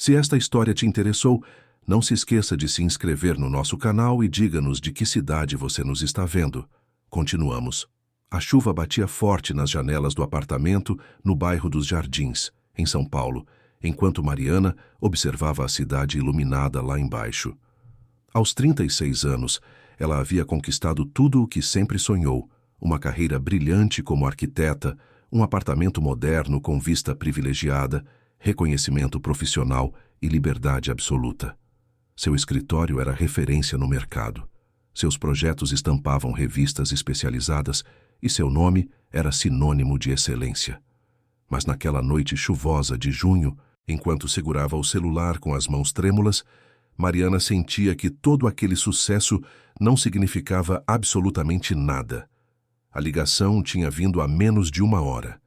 Se esta história te interessou, não se esqueça de se inscrever no nosso canal e diga-nos de que cidade você nos está vendo. Continuamos. A chuva batia forte nas janelas do apartamento no bairro dos Jardins, em São Paulo, enquanto Mariana observava a cidade iluminada lá embaixo. Aos 36 anos, ela havia conquistado tudo o que sempre sonhou: uma carreira brilhante como arquiteta, um apartamento moderno com vista privilegiada, reconhecimento profissional e liberdade absoluta. Seu escritório era referência no mercado. Seus projetos estampavam revistas especializadas e seu nome era sinônimo de excelência. Mas naquela noite chuvosa de junho, enquanto segurava o celular com as mãos trêmulas, Mariana sentia que todo aquele sucesso não significava absolutamente nada. A ligação tinha vindo há menos de 1 hora.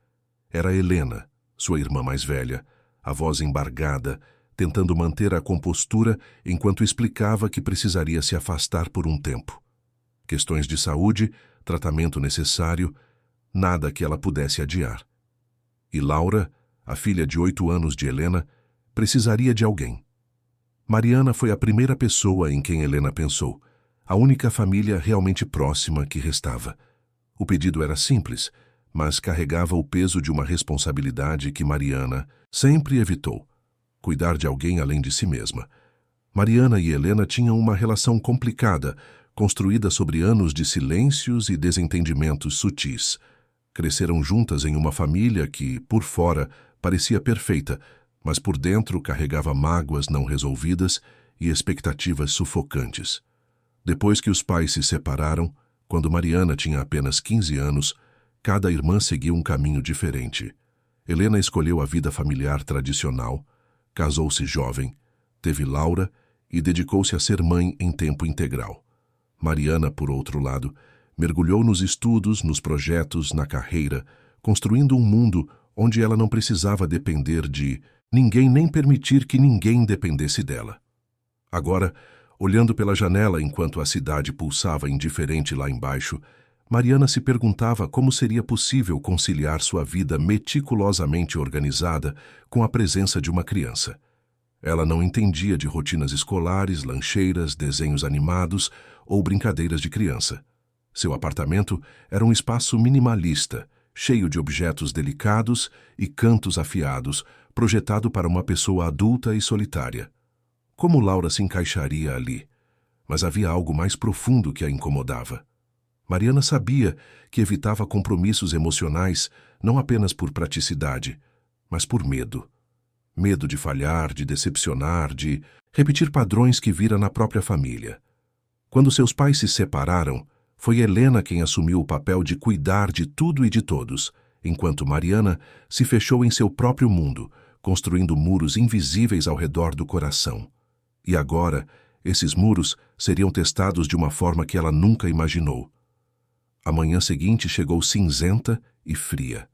Era Helena, sua irmã mais velha, a voz embargada, tentando manter a compostura enquanto explicava que precisaria se afastar por um tempo. Questões de saúde, tratamento necessário, nada que ela pudesse adiar. E Laura, a filha de 8 anos de Helena, precisaria de alguém. Mariana foi a primeira pessoa em quem Helena pensou, a única família realmente próxima que restava. O pedido era simples, mas carregava o peso de uma responsabilidade que Mariana sempre evitou: cuidar de alguém além de si mesma. Mariana e Helena tinham uma relação complicada, construída sobre anos de silêncios e desentendimentos sutis. Cresceram juntas em uma família que, por fora, parecia perfeita, mas por dentro carregava mágoas não resolvidas e expectativas sufocantes. Depois que os pais se separaram, quando Mariana tinha apenas 15 anos, cada irmã seguiu um caminho diferente. Helena escolheu a vida familiar tradicional, casou-se jovem, teve Laura e dedicou-se a ser mãe em tempo integral. Mariana, por outro lado, mergulhou nos estudos, nos projetos, na carreira, construindo um mundo onde ela não precisava depender de ninguém nem permitir que ninguém dependesse dela. Agora, olhando pela janela enquanto a cidade pulsava indiferente lá embaixo, Mariana se perguntava como seria possível conciliar sua vida meticulosamente organizada com a presença de uma criança. Ela não entendia de rotinas escolares, lancheiras, desenhos animados ou brincadeiras de criança. Seu apartamento era um espaço minimalista, cheio de objetos delicados e cantos afiados, projetado para uma pessoa adulta e solitária. Como Laura se encaixaria ali? Mas havia algo mais profundo que a incomodava. Mariana sabia que evitava compromissos emocionais não apenas por praticidade, mas por medo. Medo de falhar, de decepcionar, de repetir padrões que vira na própria família. Quando seus pais se separaram, foi Helena quem assumiu o papel de cuidar de tudo e de todos, enquanto Mariana se fechou em seu próprio mundo, construindo muros invisíveis ao redor do coração. E agora, esses muros seriam testados de uma forma que ela nunca imaginou. A manhã seguinte chegou cinzenta e fria.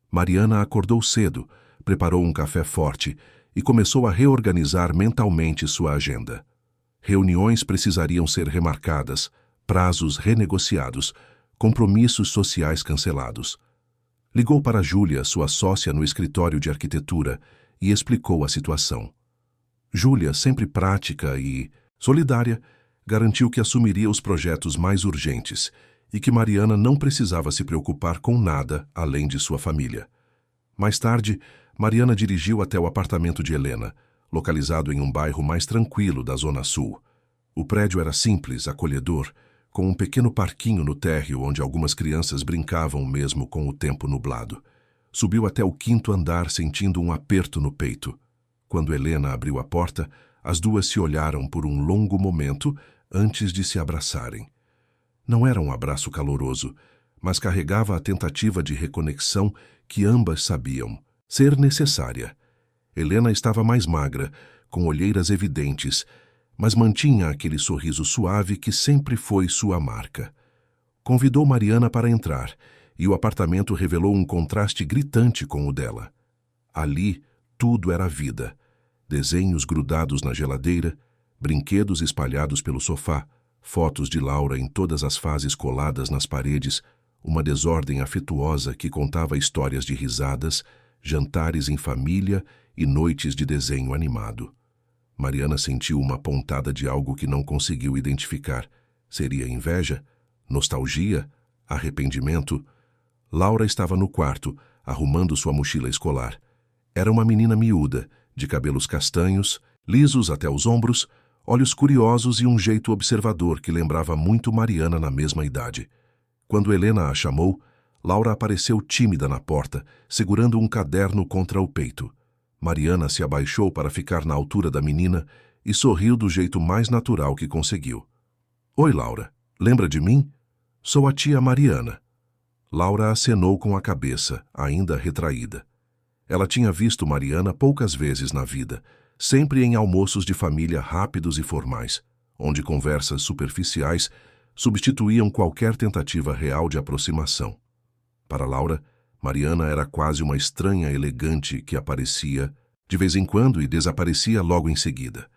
Mariana acordou cedo, preparou um café forte e começou a reorganizar mentalmente sua agenda. Reuniões precisariam ser remarcadas, prazos renegociados, compromissos sociais cancelados. Ligou para Júlia, sua sócia no escritório de arquitetura, e explicou a situação. Júlia, sempre prática e solidária, garantiu que assumiria os projetos mais urgentes e que Mariana não precisava se preocupar com nada além de sua família. Mais tarde, Mariana dirigiu até o apartamento de Helena, localizado em um bairro mais tranquilo da Zona Sul. O prédio era simples, acolhedor, com um pequeno parquinho no térreo onde algumas crianças brincavam mesmo com o tempo nublado. Subiu até o 5º andar sentindo um aperto no peito. Quando Helena abriu a porta, as duas se olharam por um longo momento antes de se abraçarem. Não era um abraço caloroso, mas carregava a tentativa de reconexão que ambas sabiam ser necessária. Helena estava mais magra, com olheiras evidentes, mas mantinha aquele sorriso suave que sempre foi sua marca. Convidou Mariana para entrar, e o apartamento revelou um contraste gritante com o dela. Ali, tudo era vida. Desenhos grudados na geladeira, brinquedos espalhados pelo sofá, fotos de Laura em todas as fases coladas nas paredes, uma desordem afetuosa que contava histórias de risadas, jantares em família e noites de desenho animado. Mariana sentiu uma pontada de algo que não conseguiu identificar. Seria inveja? Nostalgia? Arrependimento? Laura estava no quarto, arrumando sua mochila escolar. Era uma menina miúda, de cabelos castanhos, lisos até os ombros, olhos curiosos e um jeito observador que lembrava muito Mariana na mesma idade. Quando Helena a chamou, Laura apareceu tímida na porta, segurando um caderno contra o peito. Mariana se abaixou para ficar na altura da menina e sorriu do jeito mais natural que conseguiu. "Oi, Laura. Lembra de mim? Sou a tia Mariana." Laura acenou com a cabeça, ainda retraída. Ela tinha visto Mariana poucas vezes na vida, sempre em almoços de família rápidos e formais, onde conversas superficiais substituíam qualquer tentativa real de aproximação. Para Laura, Mariana era quase uma estranha elegante que aparecia de vez em quando e desaparecia logo em seguida.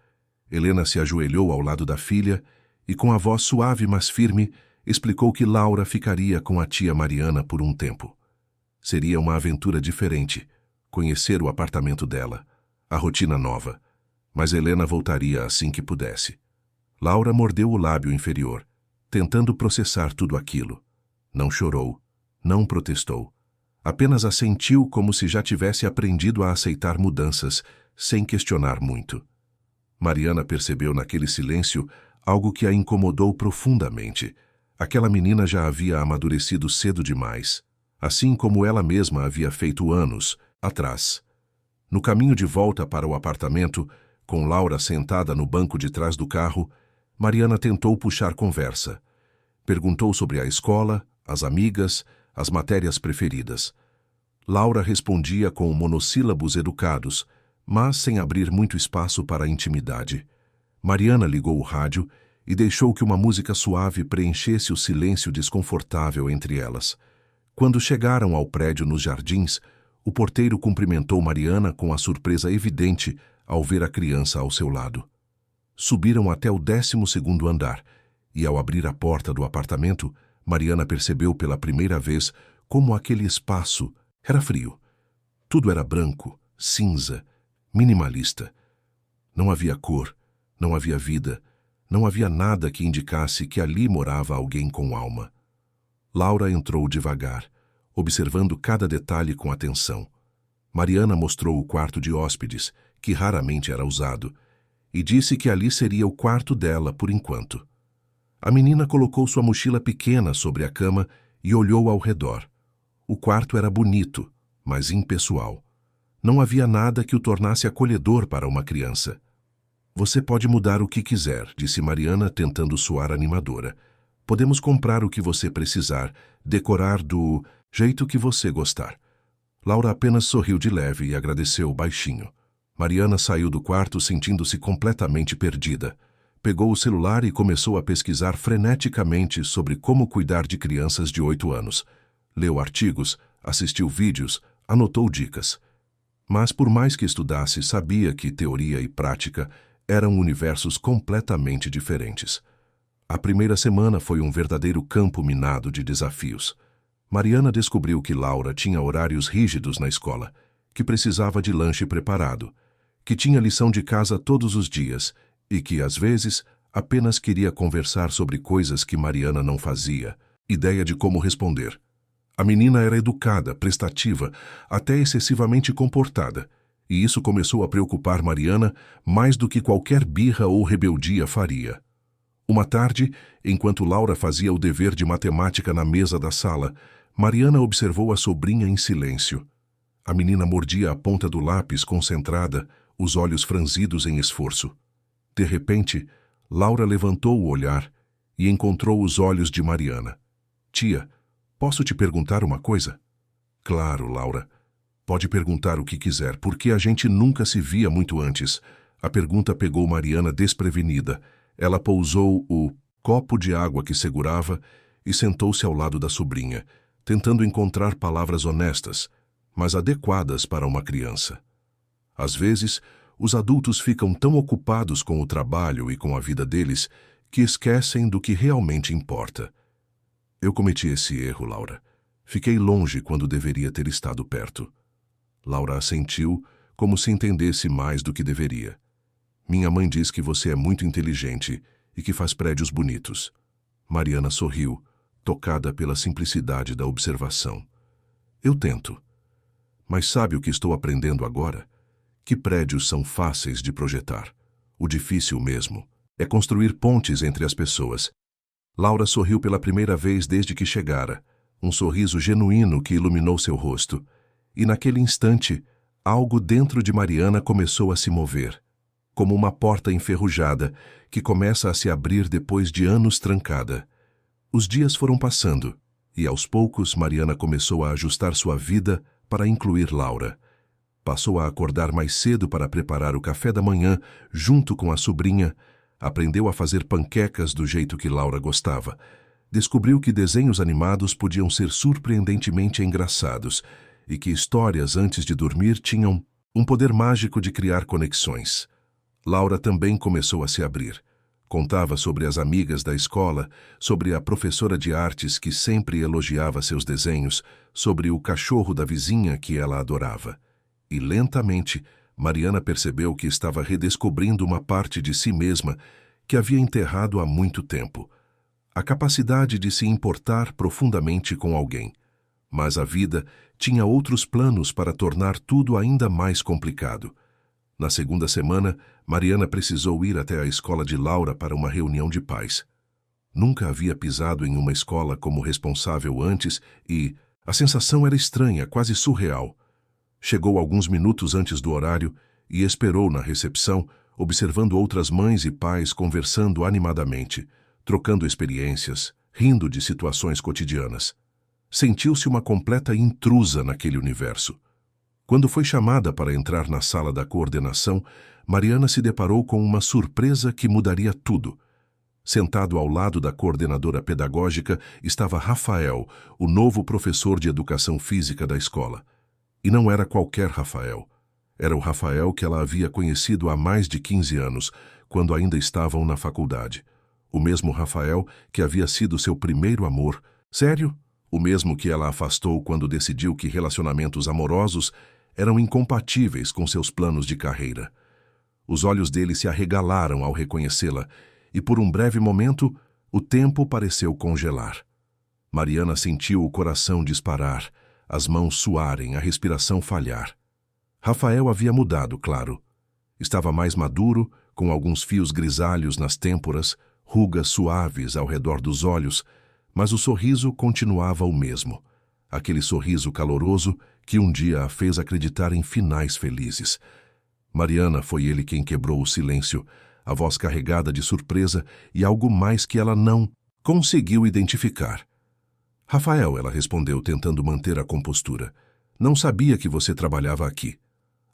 Helena se ajoelhou ao lado da filha e, com a voz suave mas firme, explicou que Laura ficaria com a tia Mariana por um tempo. Seria uma aventura diferente, conhecer o apartamento dela, a rotina nova, mas Helena voltaria assim que pudesse. Laura mordeu o lábio inferior, tentando processar tudo aquilo. Não chorou, não protestou. Apenas assentiu como se já tivesse aprendido a aceitar mudanças, sem questionar muito. Mariana percebeu naquele silêncio algo que a incomodou profundamente. Aquela menina já havia amadurecido cedo demais, assim como ela mesma havia feito anos atrás. No caminho de volta para o apartamento, com Laura sentada no banco de trás do carro, Mariana tentou puxar conversa. Perguntou sobre a escola, as amigas, as matérias preferidas. Laura respondia com monossílabos educados, mas sem abrir muito espaço para a intimidade. Mariana ligou o rádio e deixou que uma música suave preenchesse o silêncio desconfortável entre elas. Quando chegaram ao prédio nos jardins, o porteiro cumprimentou Mariana com a surpresa evidente ao ver a criança ao seu lado. Subiram até o 12º andar e, ao abrir a porta do apartamento, Mariana percebeu pela primeira vez como aquele espaço era frio. Tudo era branco, cinza, minimalista. Não havia cor, não havia vida, não havia nada que indicasse que ali morava alguém com alma. Laura entrou devagar, observando cada detalhe com atenção. Mariana mostrou o quarto de hóspedes, que raramente era usado, e disse que ali seria o quarto dela por enquanto. A menina colocou sua mochila pequena sobre a cama e olhou ao redor. O quarto era bonito, mas impessoal. Não havia nada que o tornasse acolhedor para uma criança. "Você pode mudar o que quiser", disse Mariana, tentando soar animadora. "Podemos comprar o que você precisar, decorar do jeito que você gostar." Laura apenas sorriu de leve e agradeceu baixinho. Mariana saiu do quarto sentindo-se completamente perdida. Pegou o celular e começou a pesquisar freneticamente sobre como cuidar de crianças de 8 anos. Leu artigos, assistiu vídeos, anotou dicas. Mas por mais que estudasse, sabia que teoria e prática eram universos completamente diferentes. A primeira semana foi um verdadeiro campo minado de desafios. Mariana descobriu que Laura tinha horários rígidos na escola, que precisava de lanche preparado, que tinha lição de casa todos os dias e que, às vezes, apenas queria conversar sobre coisas que Mariana não fazia ideia de como responder. A menina era educada, prestativa, até excessivamente comportada, e isso começou a preocupar Mariana mais do que qualquer birra ou rebeldia faria. Uma tarde, enquanto Laura fazia o dever de matemática na mesa da sala, Mariana observou a sobrinha em silêncio. A menina mordia a ponta do lápis concentrada, os olhos franzidos em esforço. De repente, Laura levantou o olhar e encontrou os olhos de Mariana. "Tia, posso te perguntar uma coisa?" "Claro, Laura. Pode perguntar o que quiser, porque a gente nunca se via muito antes." A pergunta pegou Mariana desprevenida. Ela pousou o copo de água que segurava e sentou-se ao lado da sobrinha, tentando encontrar palavras honestas, mas adequadas para uma criança. Às vezes, os adultos ficam tão ocupados com o trabalho e com a vida deles que esquecem do que realmente importa. "Eu cometi esse erro, Laura. Fiquei longe quando deveria ter estado perto." Laura assentiu, como se entendesse mais do que deveria. Minha mãe diz que você é muito inteligente e que faz prédios bonitos. Mariana sorriu, tocada pela simplicidade da observação. Eu tento. Mas sabe o que estou aprendendo agora? Que prédios são fáceis de projetar. O difícil mesmo é construir pontes entre as pessoas. Laura sorriu pela primeira vez desde que chegara, um sorriso genuíno que iluminou seu rosto. E naquele instante, algo dentro de Mariana começou a se mover, como uma porta enferrujada que começa a se abrir depois de anos trancada. Os dias foram passando, e aos poucos Mariana começou a ajustar sua vida para incluir Laura. Passou a acordar mais cedo para preparar o café da manhã junto com a sobrinha, aprendeu a fazer panquecas do jeito que Laura gostava, descobriu que desenhos animados podiam ser surpreendentemente engraçados e que histórias antes de dormir tinham um poder mágico de criar conexões. Laura também começou a se abrir. Contava sobre as amigas da escola, sobre a professora de artes que sempre elogiava seus desenhos, sobre o cachorro da vizinha que ela adorava. E lentamente, Mariana percebeu que estava redescobrindo uma parte de si mesma que havia enterrado há muito tempo. A capacidade de se importar profundamente com alguém. Mas a vida tinha outros planos para tornar tudo ainda mais complicado. Na segunda semana, Mariana precisou ir até a escola de Laura para uma reunião de pais. Nunca havia pisado em uma escola como responsável antes e a sensação era estranha, quase surreal. Chegou alguns minutos antes do horário e esperou na recepção, observando outras mães e pais conversando animadamente, trocando experiências, rindo de situações cotidianas. Sentiu-se uma completa intrusa naquele universo. Quando foi chamada para entrar na sala da coordenação, Mariana se deparou com uma surpresa que mudaria tudo. Sentado ao lado da coordenadora pedagógica estava Rafael, o novo professor de educação física da escola. E não era qualquer Rafael. Era o Rafael que ela havia conhecido há mais de 15 anos, quando ainda estavam na faculdade. O mesmo Rafael que havia sido seu primeiro amor. Sério? O mesmo que ela afastou quando decidiu que relacionamentos amorosos eram incompatíveis com seus planos de carreira. Os olhos dele se arregalaram ao reconhecê-la, e por um breve momento, o tempo pareceu congelar. Mariana sentiu o coração disparar, as mãos suarem, a respiração falhar. Rafael havia mudado, claro. Estava mais maduro, com alguns fios grisalhos nas têmporas, rugas suaves ao redor dos olhos, mas o sorriso continuava o mesmo. Aquele sorriso caloroso que um dia a fez acreditar em finais felizes. Mariana foi ele quem quebrou o silêncio, a voz carregada de surpresa e algo mais que ela não conseguiu identificar. Rafael, ela respondeu, tentando manter a compostura. Não sabia que você trabalhava aqui.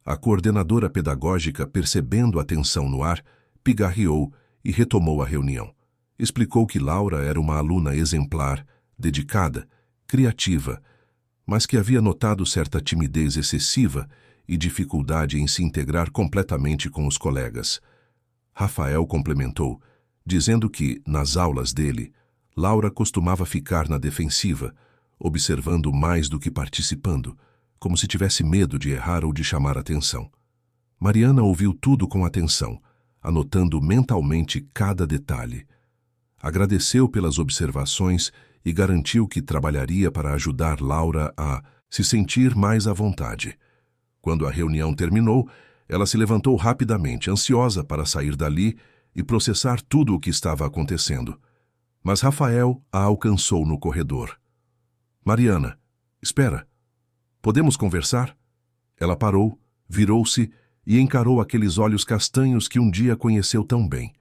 A coordenadora pedagógica, percebendo a tensão no ar, pigarreou e retomou a reunião. Explicou que Laura era uma aluna exemplar, dedicada, criativa, mas que havia notado certa timidez excessiva e dificuldade em se integrar completamente com os colegas. Rafael complementou, dizendo que, nas aulas dele, Laura costumava ficar na defensiva, observando mais do que participando, como se tivesse medo de errar ou de chamar atenção. Mariana ouviu tudo com atenção, anotando mentalmente cada detalhe. Agradeceu pelas observações e garantiu que trabalharia para ajudar Laura a se sentir mais à vontade. Quando a reunião terminou, ela se levantou rapidamente, ansiosa para sair dali e processar tudo o que estava acontecendo. Mas Rafael a alcançou no corredor. Mariana, espera. Podemos conversar? Ela parou, virou-se e encarou aqueles olhos castanhos que um dia conheceu tão bem.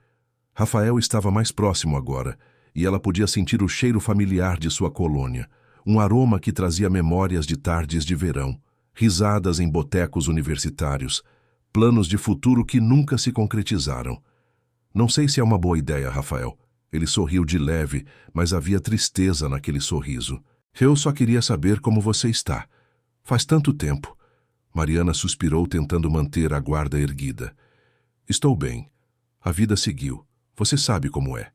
Rafael estava mais próximo agora, e ela podia sentir o cheiro familiar de sua colônia, um aroma que trazia memórias de tardes de verão, risadas em botecos universitários, planos de futuro que nunca se concretizaram. Não sei se é uma boa ideia, Rafael. Ele sorriu de leve, mas havia tristeza naquele sorriso. Eu só queria saber como você está. Faz tanto tempo. Mariana suspirou, tentando manter a guarda erguida. Estou bem. A vida seguiu. Você sabe como é.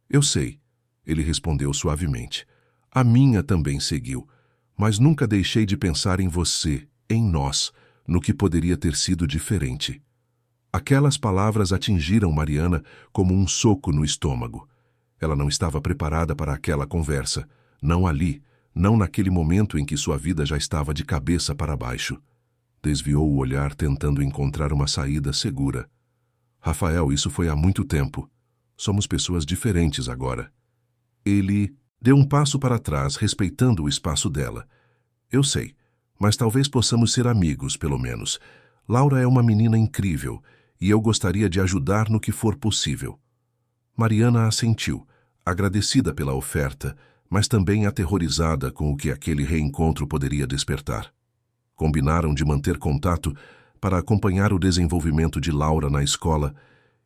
Eu sei. Ele respondeu suavemente. A minha também seguiu. Mas nunca deixei de pensar em você, em nós, no que poderia ter sido diferente. Aquelas palavras atingiram Mariana como um soco no estômago. Ela não estava preparada para aquela conversa, não ali, não naquele momento em que sua vida já estava de cabeça para baixo. Desviou o olhar tentando encontrar uma saída segura. Rafael, isso foi há muito tempo. Somos pessoas diferentes agora. Ele deu um passo para trás, respeitando o espaço dela. Eu sei, mas talvez possamos ser amigos, pelo menos. Laura é uma menina incrível e eu gostaria de ajudar no que for possível. Mariana assentiu, agradecida pela oferta, mas também aterrorizada com o que aquele reencontro poderia despertar. Combinaram de manter contato para acompanhar o desenvolvimento de Laura na escola,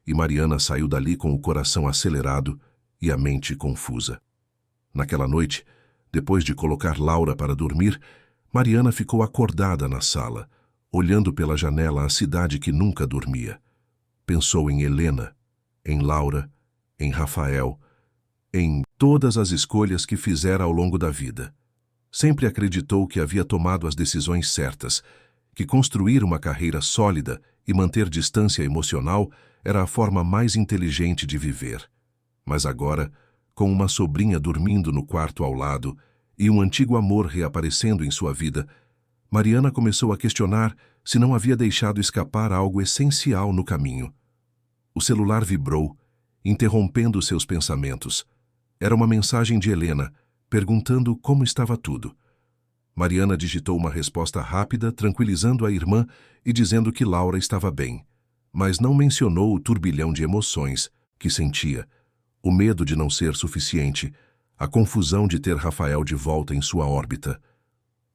e Mariana saiu dali com o coração acelerado e a mente confusa. Naquela noite, depois de colocar Laura para dormir, Mariana ficou acordada na sala, olhando pela janela a cidade que nunca dormia. Pensou em Helena, em Laura, em Rafael, em todas as escolhas que fizera ao longo da vida. Sempre acreditou que havia tomado as decisões certas, que construir uma carreira sólida e manter distância emocional era a forma mais inteligente de viver. Mas agora, com uma sobrinha dormindo no quarto ao lado e um antigo amor reaparecendo em sua vida, Mariana começou a questionar se não havia deixado escapar algo essencial no caminho. O celular vibrou, interrompendo seus pensamentos. Era uma mensagem de Helena, perguntando como estava tudo. Mariana digitou uma resposta rápida, tranquilizando a irmã e dizendo que Laura estava bem, mas não mencionou o turbilhão de emoções que sentia, o medo de não ser suficiente, a confusão de ter Rafael de volta em sua órbita.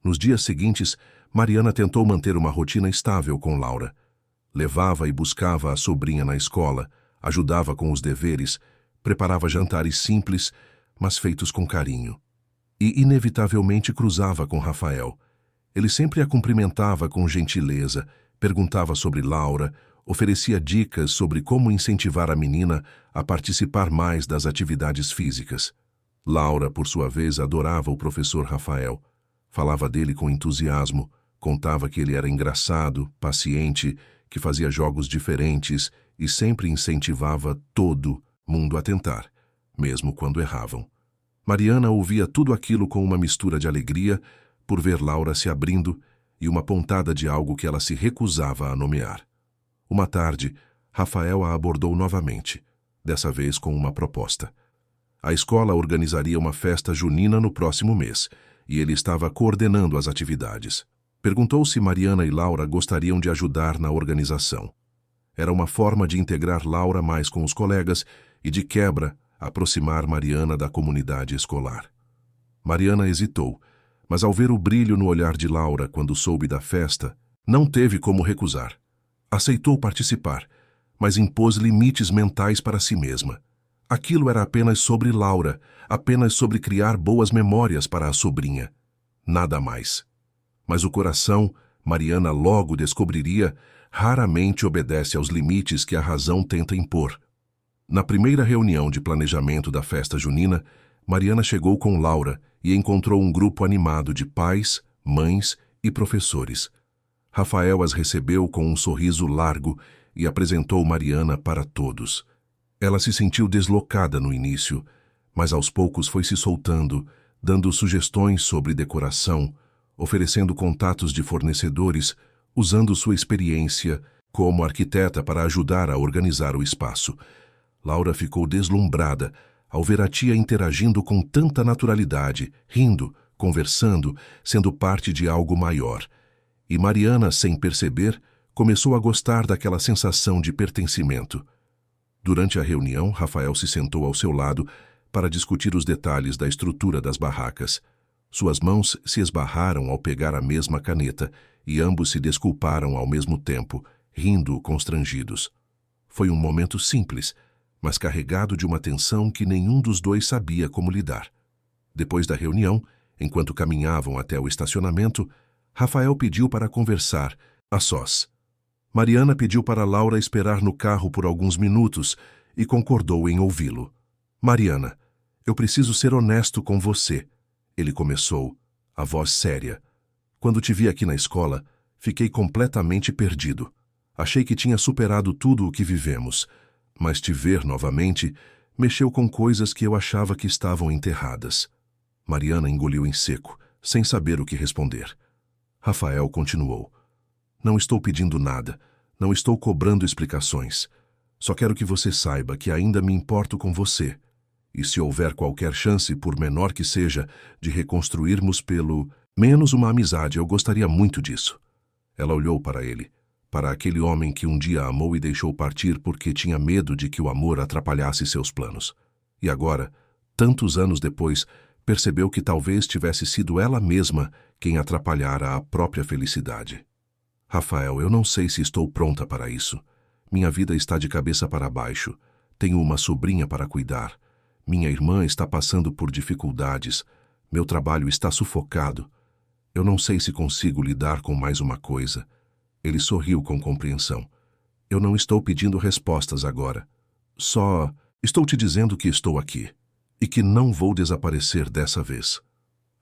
Nos dias seguintes, Mariana tentou manter uma rotina estável com Laura. Levava e buscava a sobrinha na escola, ajudava com os deveres, preparava jantares simples, mas feitos com carinho. E inevitavelmente cruzava com Rafael. Ele sempre a cumprimentava com gentileza, perguntava sobre Laura, oferecia dicas sobre como incentivar a menina a participar mais das atividades físicas. Laura, por sua vez, adorava o professor Rafael. Falava dele com entusiasmo, contava que ele era engraçado, paciente, que fazia jogos diferentes e sempre incentivava todo mundo a tentar, mesmo quando erravam. Mariana ouvia tudo aquilo com uma mistura de alegria por ver Laura se abrindo e uma pontada de algo que ela se recusava a nomear. Uma tarde, Rafael a abordou novamente, dessa vez com uma proposta. A escola organizaria uma festa junina no próximo mês, e ele estava coordenando as atividades. Perguntou se Mariana e Laura gostariam de ajudar na organização. Era uma forma de integrar Laura mais com os colegas e, de quebra, aproximar Mariana da comunidade escolar. Mariana hesitou, mas ao ver o brilho no olhar de Laura quando soube da festa, não teve como recusar. Aceitou participar, mas impôs limites mentais para si mesma. Aquilo era apenas sobre Laura, apenas sobre criar boas memórias para a sobrinha. Nada mais. Mas o coração, Mariana logo descobriria, raramente obedece aos limites que a razão tenta impor. Na primeira reunião de planejamento da festa junina, Mariana chegou com Laura e encontrou um grupo animado de pais, mães e professores. Rafael as recebeu com um sorriso largo e apresentou Mariana para todos. Ela se sentiu deslocada no início, mas aos poucos foi se soltando, dando sugestões sobre decoração, oferecendo contatos de fornecedores, usando sua experiência como arquiteta para ajudar a organizar o espaço. Laura ficou deslumbrada ao ver a tia interagindo com tanta naturalidade, rindo, conversando, sendo parte de algo maior. E Mariana, sem perceber, começou a gostar daquela sensação de pertencimento. Durante a reunião, Rafael se sentou ao seu lado para discutir os detalhes da estrutura das barracas. Suas mãos se esbarraram ao pegar a mesma caneta e ambos se desculparam ao mesmo tempo, rindo constrangidos. Foi um momento simples, mas carregado de uma tensão que nenhum dos dois sabia como lidar. Depois da reunião, enquanto caminhavam até o estacionamento, Rafael pediu para conversar, a sós. Mariana pediu para Laura esperar no carro por alguns minutos e concordou em ouvi-lo. Mariana, eu preciso ser honesto com você. Ele começou, a voz séria. Quando te vi aqui na escola, Fiquei completamente perdido. Achei que tinha superado tudo o que vivemos, mas te ver novamente mexeu com coisas que eu achava que estavam enterradas. Mariana engoliu em seco, sem saber o que responder. Rafael continuou. Não estou pedindo nada, não estou cobrando explicações. Só quero que você saiba que ainda me importo com você. E se houver qualquer chance, por menor que seja, de reconstruirmos pelo menos uma amizade, eu gostaria muito disso. Ela olhou para ele, para aquele homem que um dia amou e deixou partir porque tinha medo de que o amor atrapalhasse seus planos. E agora, tantos anos depois, percebeu que talvez tivesse sido ela mesma quem atrapalhara a própria felicidade. Rafael, eu não sei se estou pronta para isso. Minha vida está de cabeça para baixo. Tenho uma sobrinha para cuidar. Minha irmã está passando por dificuldades. Meu trabalho está sufocado. Eu não sei se consigo lidar com mais uma coisa. Ele sorriu com compreensão. Eu não estou pedindo respostas agora. Só estou te dizendo que estou aqui e que não vou desaparecer dessa vez.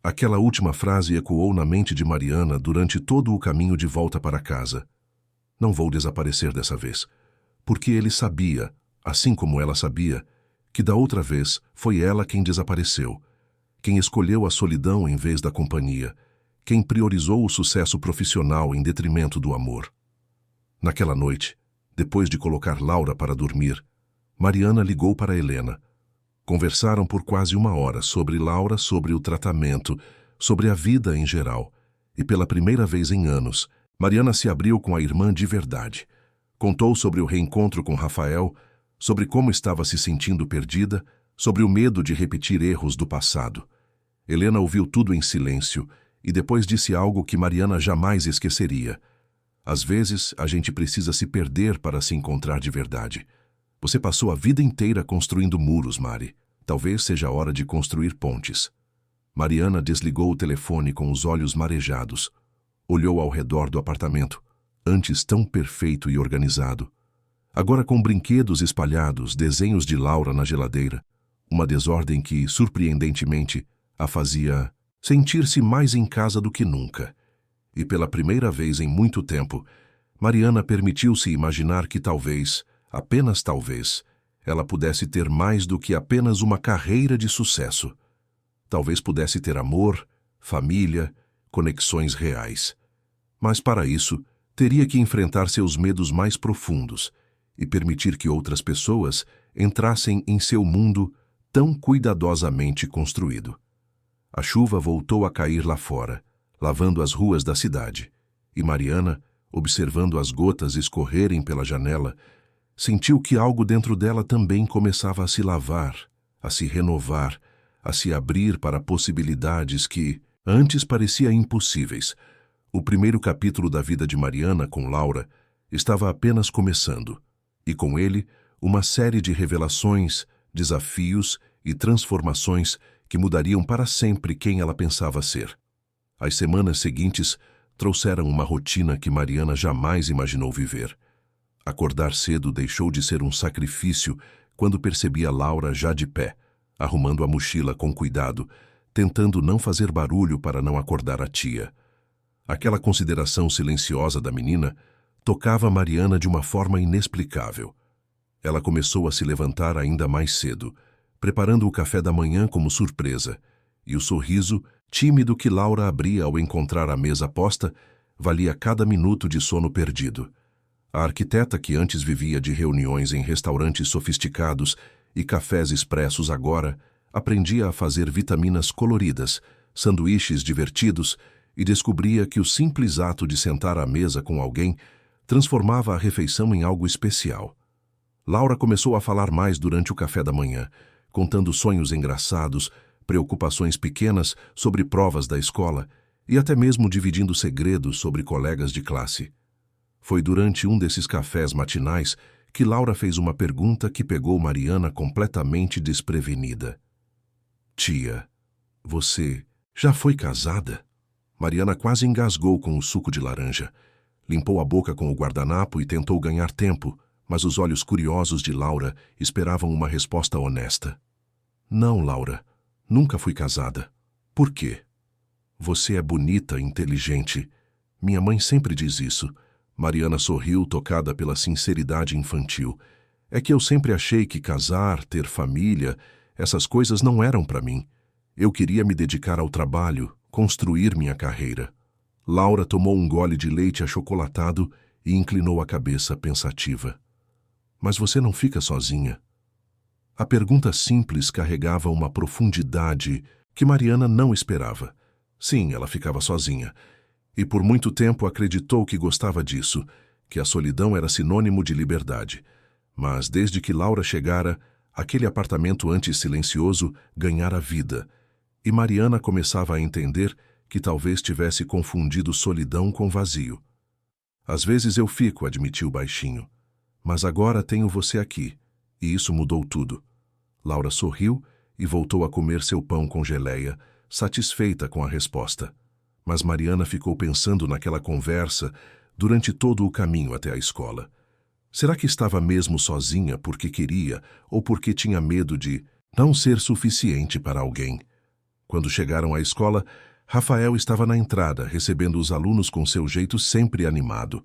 Aquela última frase ecoou na mente de Mariana durante todo o caminho de volta para casa. Não vou desaparecer dessa vez, porque ele sabia, assim como ela sabia, que da outra vez foi ela quem desapareceu, quem escolheu a solidão em vez da companhia, quem priorizou o sucesso profissional em detrimento do amor. Naquela noite, depois de colocar Laura para dormir, Mariana ligou para Helena. Conversaram por quase 1 hora sobre Laura, sobre o tratamento, sobre a vida em geral, e pela primeira vez em anos, Mariana se abriu com a irmã de verdade. Contou sobre o reencontro com Rafael, sobre como estava se sentindo perdida, sobre o medo de repetir erros do passado. Helena ouviu tudo em silêncio e depois disse algo que Mariana jamais esqueceria. Às vezes, a gente precisa se perder para se encontrar de verdade. Você passou a vida inteira construindo muros, Mari. Talvez seja a hora de construir pontes. Mariana desligou o telefone com os olhos marejados. Olhou ao redor do apartamento, antes tão perfeito e organizado. Agora com brinquedos espalhados, desenhos de Laura na geladeira. Uma desordem que, surpreendentemente, a fazia sentir-se mais em casa do que nunca. E pela primeira vez em muito tempo, Mariana permitiu-se imaginar que talvez, apenas talvez, ela pudesse ter mais do que apenas uma carreira de sucesso. Talvez pudesse ter amor, família, conexões reais. Mas para isso, teria que enfrentar seus medos mais profundos e permitir que outras pessoas entrassem em seu mundo tão cuidadosamente construído. A chuva voltou a cair lá fora, lavando as ruas da cidade, e Mariana, observando as gotas escorrerem pela janela, sentiu que algo dentro dela também começava a se lavar, a se renovar, a se abrir para possibilidades que antes pareciam impossíveis. O primeiro capítulo da vida de Mariana com Laura estava apenas começando, e com ele uma série de revelações, desafios e transformações que mudariam para sempre quem ela pensava ser. As semanas seguintes trouxeram uma rotina que Mariana jamais imaginou viver. Acordar cedo deixou de ser um sacrifício quando percebia Laura já de pé, arrumando a mochila com cuidado, tentando não fazer barulho para não acordar a tia. Aquela consideração silenciosa da menina tocava Mariana de uma forma inexplicável. Ela começou a se levantar ainda mais cedo, preparando o café da manhã como surpresa, e o sorriso tímido que Laura abria ao encontrar a mesa posta valia cada minuto de sono perdido. A arquiteta, que antes vivia de reuniões em restaurantes sofisticados e cafés expressos, agora aprendia a fazer vitaminas coloridas, sanduíches divertidos e descobria que o simples ato de sentar à mesa com alguém transformava a refeição em algo especial. Laura começou a falar mais durante o café da manhã, contando sonhos engraçados, preocupações pequenas sobre provas da escola e até mesmo dividindo segredos sobre colegas de classe. Foi durante um desses cafés matinais que Laura fez uma pergunta que pegou Mariana completamente desprevenida. Tia, você já foi casada? Mariana quase engasgou com o suco de laranja. Limpou a boca com o guardanapo e tentou ganhar tempo, mas os olhos curiosos de Laura esperavam uma resposta honesta. Não, Laura, nunca fui casada. Por quê? Você é bonita e inteligente. Minha mãe sempre diz isso. Mariana sorriu, tocada pela sinceridade infantil. É que eu sempre achei que casar, ter família, essas coisas não eram para mim. Eu queria me dedicar ao trabalho, construir minha carreira. Laura tomou um gole de leite achocolatado e inclinou a cabeça pensativa. Mas você não fica sozinha? A pergunta simples carregava uma profundidade que Mariana não esperava. Sim, ela ficava sozinha. E por muito tempo acreditou que gostava disso, que a solidão era sinônimo de liberdade. Mas desde que Laura chegara, aquele apartamento antes silencioso ganhara vida, e Mariana começava a entender que talvez tivesse confundido solidão com vazio. Às vezes eu fico, admitiu baixinho, mas agora tenho você aqui, e isso mudou tudo. Laura sorriu e voltou a comer seu pão com geleia, satisfeita com a resposta. Mas Mariana ficou pensando naquela conversa durante todo o caminho até a escola. Será que estava mesmo sozinha porque queria ou porque tinha medo de não ser suficiente para alguém? Quando chegaram à escola, Rafael estava na entrada, recebendo os alunos com seu jeito sempre animado.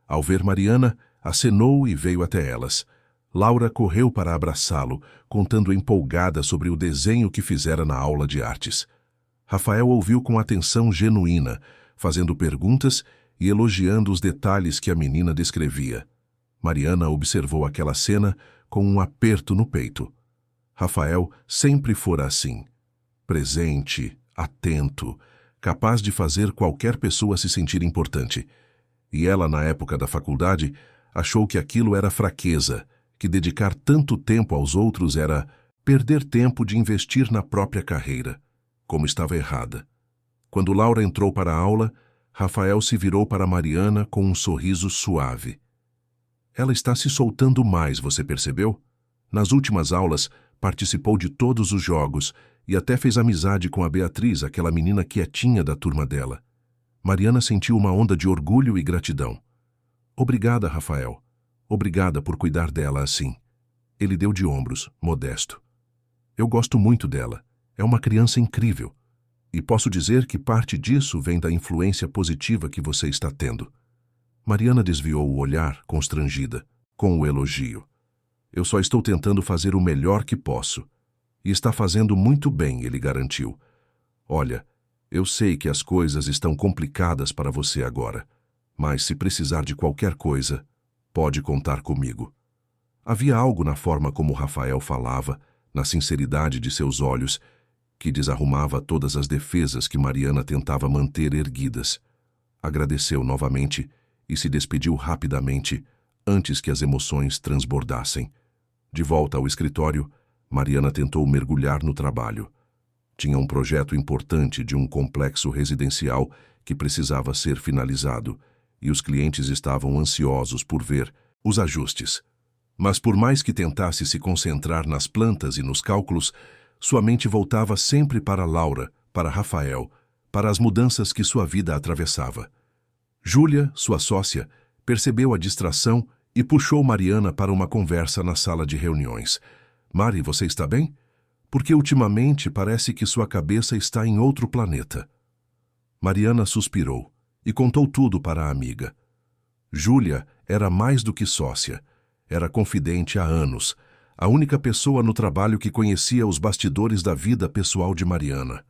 Ao ver Mariana, acenou e veio até elas. Laura correu para abraçá-lo, contando empolgada sobre o desenho que fizera na aula de artes. Rafael ouviu com atenção genuína, fazendo perguntas e elogiando os detalhes que a menina descrevia. Mariana observou aquela cena com um aperto no peito. Rafael sempre fora assim, presente, atento, capaz de fazer qualquer pessoa se sentir importante. E ela, na época da faculdade, achou que aquilo era fraqueza, que dedicar tanto tempo aos outros era perder tempo de investir na própria carreira. Como estava errada. Quando Laura entrou para a aula, Rafael se virou para Mariana com um sorriso suave. Ela está se soltando mais, você percebeu? Nas últimas aulas, participou de todos os jogos e até fez amizade com a Beatriz, aquela menina quietinha da turma dela. Mariana sentiu uma onda de orgulho e gratidão. Obrigada, Rafael. Obrigada por cuidar dela assim. Ele deu de ombros, modesto. Eu gosto muito dela. É uma criança incrível. E posso dizer que parte disso vem da influência positiva que você está tendo. Mariana desviou o olhar, constrangida, com o elogio. Eu só estou tentando fazer o melhor que posso. E está fazendo muito bem, ele garantiu. Olha, eu sei que as coisas estão complicadas para você agora, mas se precisar de qualquer coisa, pode contar comigo. Havia algo na forma como Rafael falava, na sinceridade de seus olhos, que desarrumava todas as defesas que Mariana tentava manter erguidas. Agradeceu novamente e se despediu rapidamente, antes que as emoções transbordassem. De volta ao escritório, Mariana tentou mergulhar no trabalho. Tinha um projeto importante de um complexo residencial que precisava ser finalizado, e os clientes estavam ansiosos por ver os ajustes. Mas por mais que tentasse se concentrar nas plantas e nos cálculos, sua mente voltava sempre para Laura, para Rafael, para as mudanças que sua vida atravessava. Júlia, sua sócia, percebeu a distração e puxou Mariana para uma conversa na sala de reuniões. Mari, você está bem? Porque ultimamente parece que sua cabeça está em outro planeta. Mariana suspirou e contou tudo para a amiga. Júlia era mais do que sócia. Era confidente há anos, a única pessoa no trabalho que conhecia os bastidores da vida pessoal de Mariana.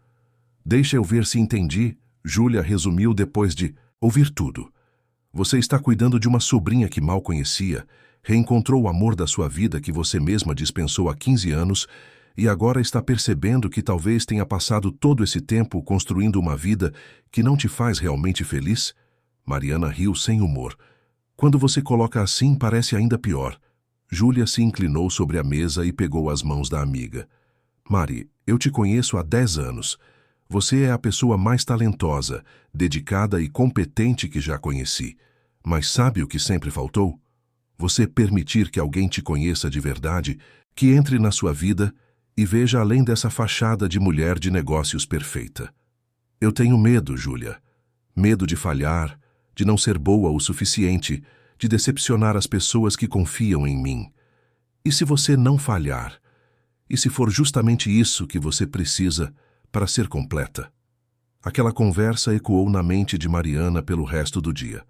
Deixa eu ver se entendi, Júlia resumiu depois de ouvir tudo. Você está cuidando de uma sobrinha que mal conhecia, reencontrou o amor da sua vida que você mesma dispensou há 15 anos e agora está percebendo que talvez tenha passado todo esse tempo construindo uma vida que não te faz realmente feliz? Mariana riu sem humor. Quando você coloca assim, parece ainda pior. Júlia se inclinou sobre a mesa e pegou as mãos da amiga. Mari, eu te conheço há 10 anos. Você é a pessoa mais talentosa, dedicada e competente que já conheci. Mas sabe o que sempre faltou? Você permitir que alguém te conheça de verdade, que entre na sua vida e veja além dessa fachada de mulher de negócios perfeita. Eu tenho medo, Júlia. Medo de falhar, de não ser boa o suficiente, de decepcionar as pessoas que confiam em mim. E se você não falhar? E se for justamente isso que você precisa para ser completa? Aquela conversa ecoou na mente de Mariana pelo resto do dia.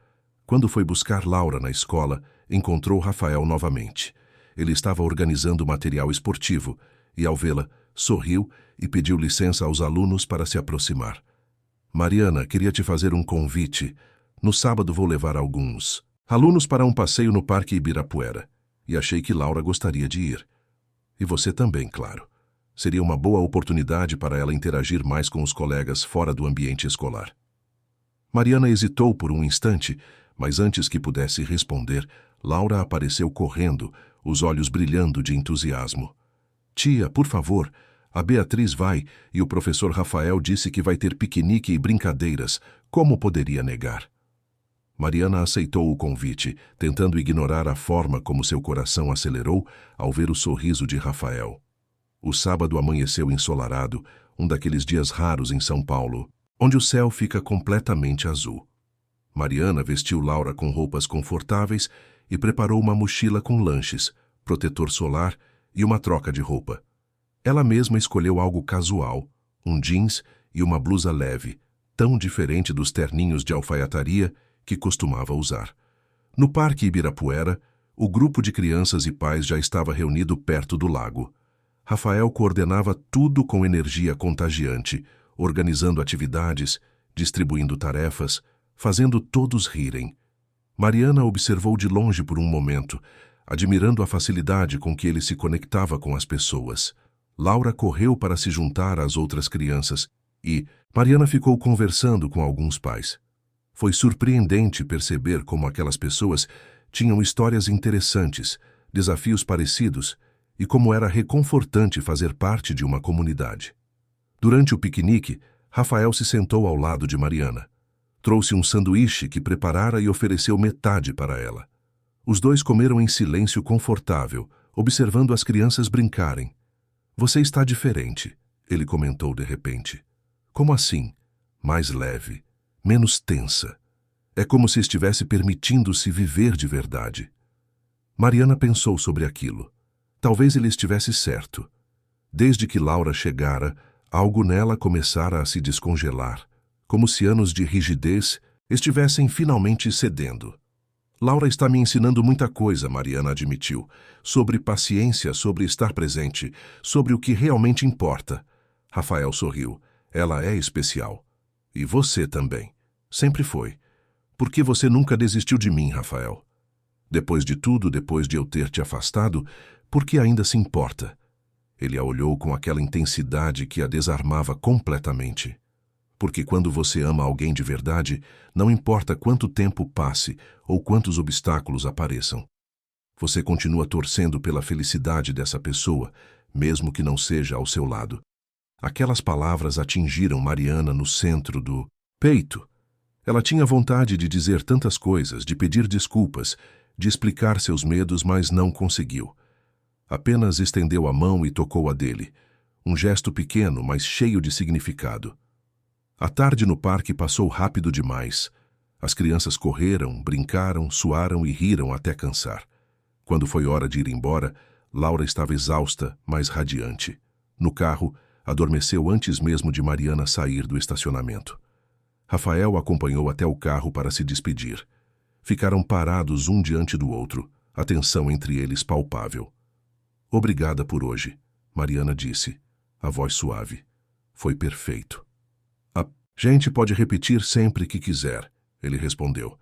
Quando foi buscar Laura na escola, encontrou Rafael novamente. Ele estava organizando material esportivo e, ao vê-la, sorriu e pediu licença aos alunos para se aproximar. Mariana, queria te fazer um convite. No sábado vou levar alguns alunos para um passeio no Parque Ibirapuera. E achei que Laura gostaria de ir. E você também, claro. Seria uma boa oportunidade para ela interagir mais com os colegas fora do ambiente escolar. Mariana hesitou por um instante, mas antes que pudesse responder, Laura apareceu correndo, os olhos brilhando de entusiasmo. Tia, por favor, a Beatriz vai e o professor Rafael disse que vai ter piquenique e brincadeiras. Como poderia negar? Mariana aceitou o convite, tentando ignorar a forma como seu coração acelerou ao ver o sorriso de Rafael. O sábado amanheceu ensolarado, um daqueles dias raros em São Paulo, onde o céu fica completamente azul. Mariana vestiu Laura com roupas confortáveis e preparou uma mochila com lanches, protetor solar e uma troca de roupa. Ela mesma escolheu algo casual, um jeans e uma blusa leve, tão diferente dos terninhos de alfaiataria que costumava usar. No Parque Ibirapuera, o grupo de crianças e pais já estava reunido perto do lago. Rafael coordenava tudo com energia contagiante, organizando atividades, distribuindo tarefas, fazendo todos rirem. Mariana observou de longe por um momento, admirando a facilidade com que ele se conectava com as pessoas. Laura correu para se juntar às outras crianças e Mariana ficou conversando com alguns pais. Foi surpreendente perceber como aquelas pessoas tinham histórias interessantes, desafios parecidos e como era reconfortante fazer parte de uma comunidade. Durante o piquenique, Rafael se sentou ao lado de Mariana. Trouxe um sanduíche que preparara e ofereceu metade para ela. Os dois comeram em silêncio confortável, observando as crianças brincarem. Você está diferente, ele comentou de repente. Como assim? Mais leve, menos tensa. É como se estivesse permitindo-se viver de verdade. Mariana pensou sobre aquilo. Talvez ele estivesse certo. Desde que Laura chegara, algo nela começara a se descongelar, como se anos de rigidez estivessem finalmente cedendo. Laura está me ensinando muita coisa, Mariana admitiu, sobre paciência, sobre estar presente, sobre o que realmente importa. Rafael sorriu. Ela é especial. E você também. Sempre foi. Por que você nunca desistiu de mim, Rafael? Depois de tudo, depois de eu ter te afastado, por que ainda se importa? Ele a olhou com aquela intensidade que a desarmava completamente. Porque quando você ama alguém de verdade, não importa quanto tempo passe ou quantos obstáculos apareçam. Você continua torcendo pela felicidade dessa pessoa, mesmo que não seja ao seu lado. Aquelas palavras atingiram Mariana no centro do peito. Ela tinha vontade de dizer tantas coisas, de pedir desculpas, de explicar seus medos, mas não conseguiu. Apenas estendeu a mão e tocou a dele. Um gesto pequeno, mas cheio de significado. A tarde no parque passou rápido demais. As crianças correram, brincaram, suaram e riram até cansar. Quando foi hora de ir embora, Laura estava exausta, mas radiante. No carro, adormeceu antes mesmo de Mariana sair do estacionamento. Rafael acompanhou até o carro para se despedir. Ficaram parados um diante do outro, a tensão entre eles palpável. Obrigada por hoje, Mariana disse, a voz suave. Foi perfeito. A gente pode repetir sempre que quiser, ele respondeu.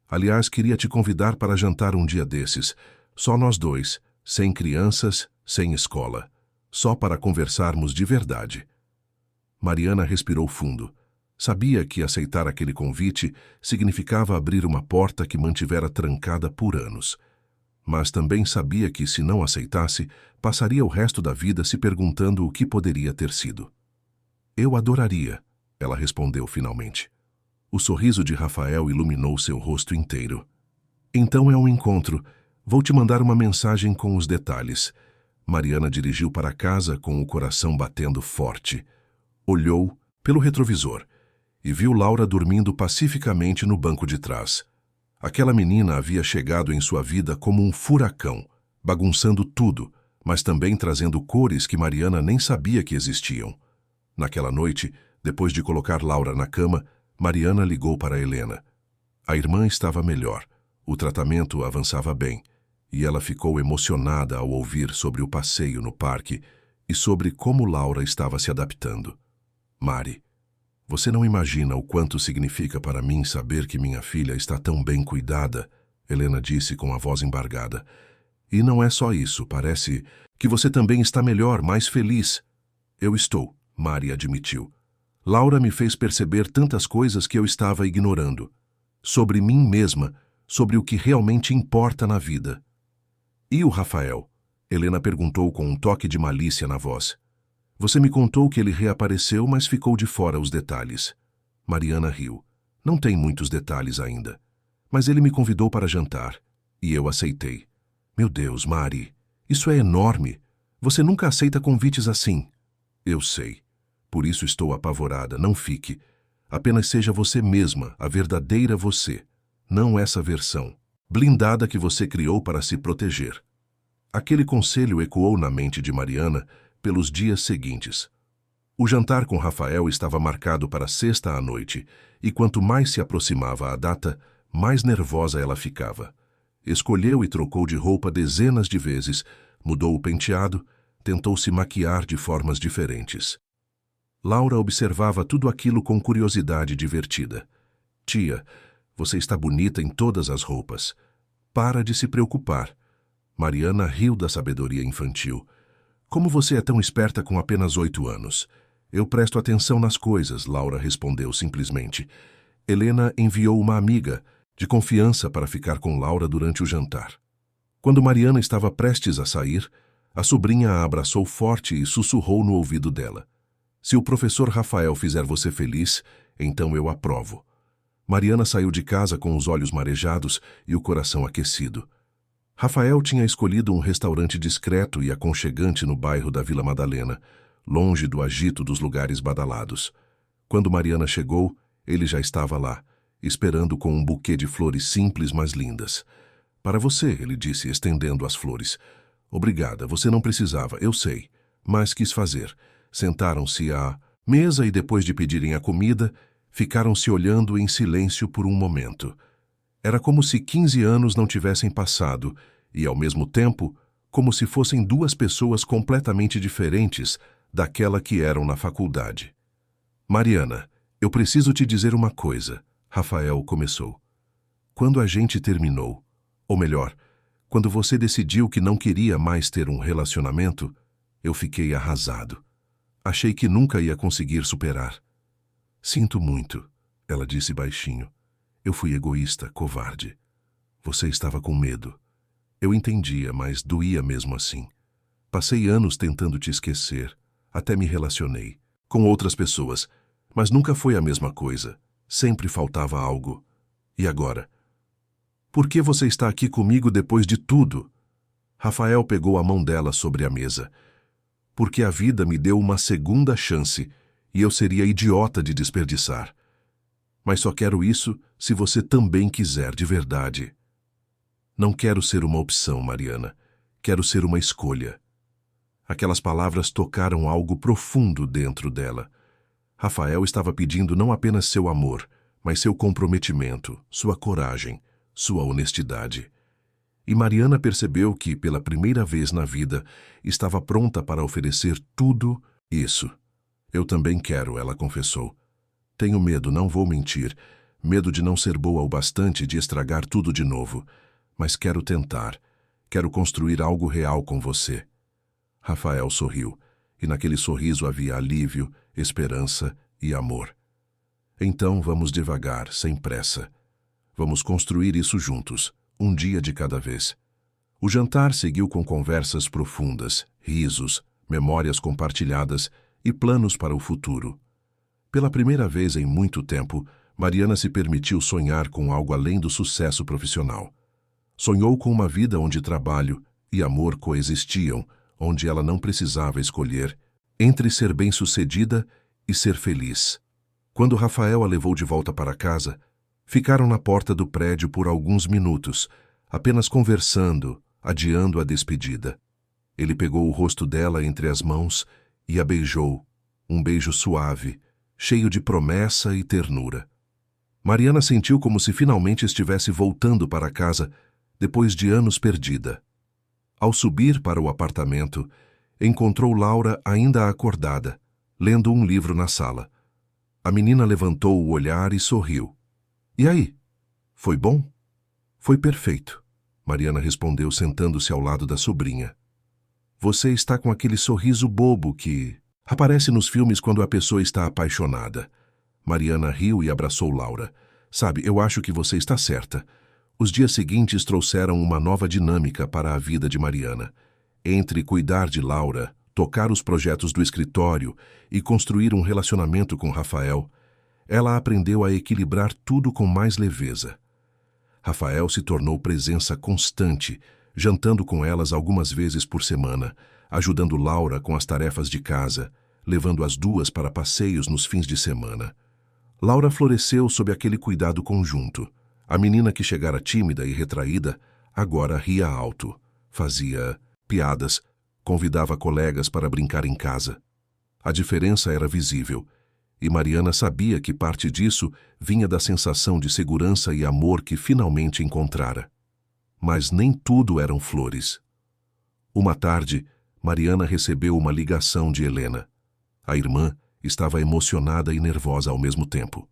Aliás, queria te convidar para jantar um dia desses, só nós dois, sem crianças, sem escola, só para conversarmos de verdade. Mariana respirou fundo. Sabia que aceitar aquele convite significava abrir uma porta que mantivera trancada por anos. Mas também sabia que, se não aceitasse, passaria o resto da vida se perguntando o que poderia ter sido. Eu adoraria, ela respondeu finalmente. O sorriso de Rafael iluminou seu rosto inteiro. Então é um encontro. Vou te mandar uma mensagem com os detalhes. Mariana dirigiu para casa com o coração batendo forte. Olhou pelo retrovisor e viu Laura dormindo pacificamente no banco de trás. Aquela menina havia chegado em sua vida como um furacão, bagunçando tudo, mas também trazendo cores que Mariana nem sabia que existiam. Naquela noite, Depois de colocar Laura na cama, Mariana ligou para Helena. A irmã estava melhor, o tratamento avançava bem, e ela ficou emocionada ao ouvir sobre o passeio no parque e sobre como Laura estava se adaptando. Mari, você não imagina o quanto significa para mim saber que minha filha está tão bem cuidada, Helena disse com a voz embargada. E não é só isso, parece que você também está melhor, mais feliz. Eu estou, Mari admitiu. Laura me fez perceber tantas coisas que eu estava ignorando. Sobre mim mesma, sobre o que realmente importa na vida. E o Rafael? Helena perguntou com um toque de malícia na voz. Você me contou que ele reapareceu, mas ficou de fora os detalhes. Mariana riu. Não tem muitos detalhes ainda. Mas ele me convidou para jantar. E eu aceitei. Meu Deus, Mari, isso é enorme. Você nunca aceita convites assim. Eu sei. Por isso estou apavorada. Não fique. Apenas seja você mesma, a verdadeira você. Não essa versão blindada que você criou para se proteger. Aquele conselho ecoou na mente de Mariana pelos dias seguintes. O jantar com Rafael estava marcado para sexta à noite, e quanto mais se aproximava a data, mais nervosa ela ficava. Escolheu e trocou de roupa dezenas de vezes, mudou o penteado, tentou se maquiar de formas diferentes. Laura observava tudo aquilo com curiosidade divertida. Tia, você está bonita em todas as roupas. Para de se preocupar. Mariana riu da sabedoria infantil. Como você é tão esperta com apenas 8 anos? Eu presto atenção nas coisas, Laura respondeu simplesmente. Helena enviou uma amiga de confiança para ficar com Laura durante o jantar. Quando Mariana estava prestes a sair, a sobrinha a abraçou forte e sussurrou no ouvido dela. Se o professor Rafael fizer você feliz, então eu aprovo. Mariana saiu de casa com os olhos marejados e o coração aquecido. Rafael tinha escolhido um restaurante discreto e aconchegante no bairro da Vila Madalena, longe do agito dos lugares badalados. Quando Mariana chegou, ele já estava lá, esperando com um buquê de flores simples, mas lindas. Para você, ele disse, estendendo as flores. Obrigada, você não precisava, eu sei, mas quis fazer. Sentaram-se à mesa e depois de pedirem a comida, ficaram se olhando em silêncio por um momento. Era como se 15 anos não tivessem passado e, ao mesmo tempo, como se fossem duas pessoas completamente diferentes daquela que eram na faculdade. Mariana, eu preciso te dizer uma coisa, Rafael começou. Quando a gente terminou, ou melhor, quando você decidiu que não queria mais ter um relacionamento, eu fiquei arrasado. Achei que nunca ia conseguir superar. Sinto muito, ela disse baixinho. Eu fui egoísta, covarde. Você estava com medo. Eu entendia, mas doía mesmo assim. Passei anos tentando te esquecer. Até me relacionei com outras pessoas, mas nunca foi a mesma coisa. Sempre faltava algo. E agora? Por que você está aqui comigo depois de tudo? Rafael pegou a mão dela sobre a mesa. Porque a vida me deu uma segunda chance e eu seria idiota de desperdiçar. Mas só quero isso se você também quiser de verdade. Não quero ser uma opção, Mariana. Quero ser uma escolha. Aquelas palavras tocaram algo profundo dentro dela. Rafael estava pedindo não apenas seu amor, mas seu comprometimento, sua coragem, sua honestidade. E Mariana percebeu que, pela primeira vez na vida, estava pronta para oferecer tudo isso. Eu também quero, ela confessou. Tenho medo, não vou mentir. Medo de não ser boa o bastante de estragar tudo de novo. Mas quero tentar. Quero construir algo real com você. Rafael sorriu, e naquele sorriso havia alívio, esperança e amor. Então vamos devagar, sem pressa. Vamos construir isso juntos, um dia de cada vez. O jantar seguiu com conversas profundas, risos, memórias compartilhadas e planos para o futuro. Pela primeira vez em muito tempo, Mariana se permitiu sonhar com algo além do sucesso profissional. Sonhou com uma vida onde trabalho e amor coexistiam, onde ela não precisava escolher entre ser bem-sucedida e ser feliz. Quando Rafael a levou de volta para casa, ficaram na porta do prédio por alguns minutos, apenas conversando, adiando a despedida. Ele pegou o rosto dela entre as mãos e a beijou, um beijo suave, cheio de promessa e ternura. Mariana sentiu como se finalmente estivesse voltando para casa depois de anos perdida. Ao subir para o apartamento, encontrou Laura ainda acordada, lendo um livro na sala. A menina levantou o olhar e sorriu. E aí? Foi bom? Foi perfeito, Mariana respondeu sentando-se ao lado da sobrinha. Você está com aquele sorriso bobo que aparece nos filmes quando a pessoa está apaixonada. Mariana riu e abraçou Laura. Sabe, eu acho que você está certa. Os dias seguintes trouxeram uma nova dinâmica para a vida de Mariana. Entre cuidar de Laura, tocar os projetos do escritório e construir um relacionamento com Rafael, ela aprendeu a equilibrar tudo com mais leveza. Rafael se tornou presença constante, jantando com elas algumas vezes por semana, ajudando Laura com as tarefas de casa, levando as duas para passeios nos fins de semana. Laura floresceu sob aquele cuidado conjunto. A menina que chegara tímida e retraída, agora ria alto, fazia piadas, convidava colegas para brincar em casa. A diferença era visível, e Mariana sabia que parte disso vinha da sensação de segurança e amor que finalmente encontrara. Mas nem tudo eram flores. Uma tarde, Mariana recebeu uma ligação de Helena. A irmã estava emocionada e nervosa ao mesmo tempo.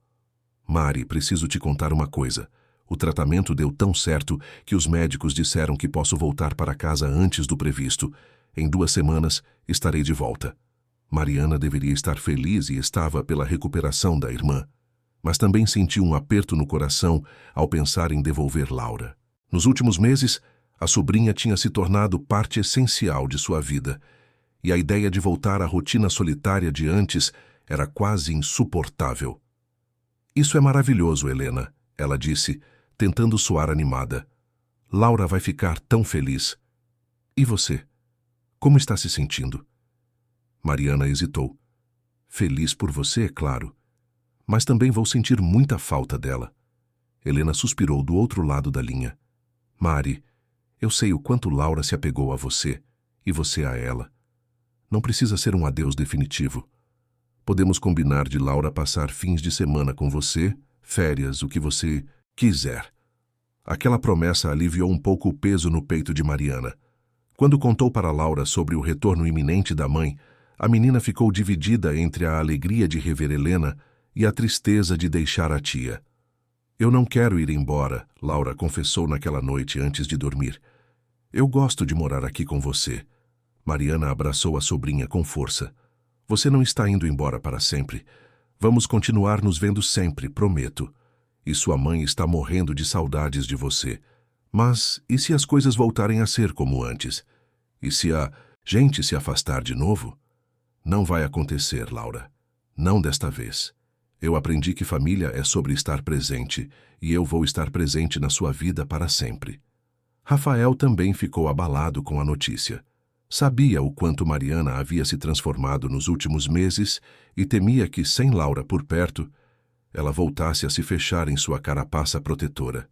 Mari, preciso te contar uma coisa. O tratamento deu tão certo que os médicos disseram que posso voltar para casa antes do previsto. Em 2 semanas, estarei de volta. Mariana deveria estar feliz e estava pela recuperação da irmã, mas também sentiu um aperto no coração ao pensar em devolver Laura. Nos últimos meses, a sobrinha tinha se tornado parte essencial de sua vida, e a ideia de voltar à rotina solitária de antes era quase insuportável. Isso é maravilhoso, Helena, ela disse, tentando soar animada. Laura vai ficar tão feliz. E você? Como está se sentindo? Mariana hesitou. Feliz por você, é claro. Mas também vou sentir muita falta dela. Helena suspirou do outro lado da linha. Mari, eu sei o quanto Laura se apegou a você, e você a ela. Não precisa ser um adeus definitivo. Podemos combinar de Laura passar fins de semana com você, férias, o que você quiser. Aquela promessa aliviou um pouco o peso no peito de Mariana. Quando contou para Laura sobre o retorno iminente da mãe, a menina ficou dividida entre a alegria de rever Helena e a tristeza de deixar a tia. Eu não quero ir embora, Laura confessou naquela noite antes de dormir. Eu gosto de morar aqui com você. Mariana abraçou a sobrinha com força. Você não está indo embora para sempre. Vamos continuar nos vendo sempre, prometo. E sua mãe está morrendo de saudades de você. Mas e se as coisas voltarem a ser como antes? E se a gente se afastar de novo? Não vai acontecer, Laura. Não desta vez. Eu aprendi que família é sobre estar presente, e eu vou estar presente na sua vida para sempre. Rafael também ficou abalado com a notícia. Sabia o quanto Mariana havia se transformado nos últimos meses e temia que, sem Laura por perto, ela voltasse a se fechar em sua carapaça protetora.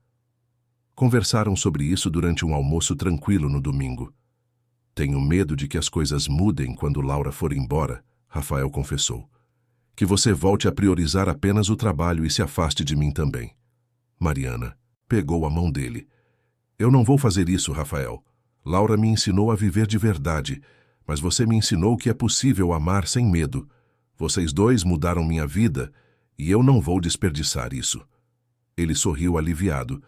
Conversaram sobre isso durante um almoço tranquilo no domingo. Tenho medo de que as coisas mudem quando Laura for embora, Rafael confessou. Que você volte a priorizar apenas o trabalho e se afaste de mim também. Mariana pegou a mão dele. Eu não vou fazer isso, Rafael. Laura me ensinou a viver de verdade, mas você me ensinou que é possível amar sem medo. Vocês dois mudaram minha vida e eu não vou desperdiçar isso. Ele sorriu aliviado.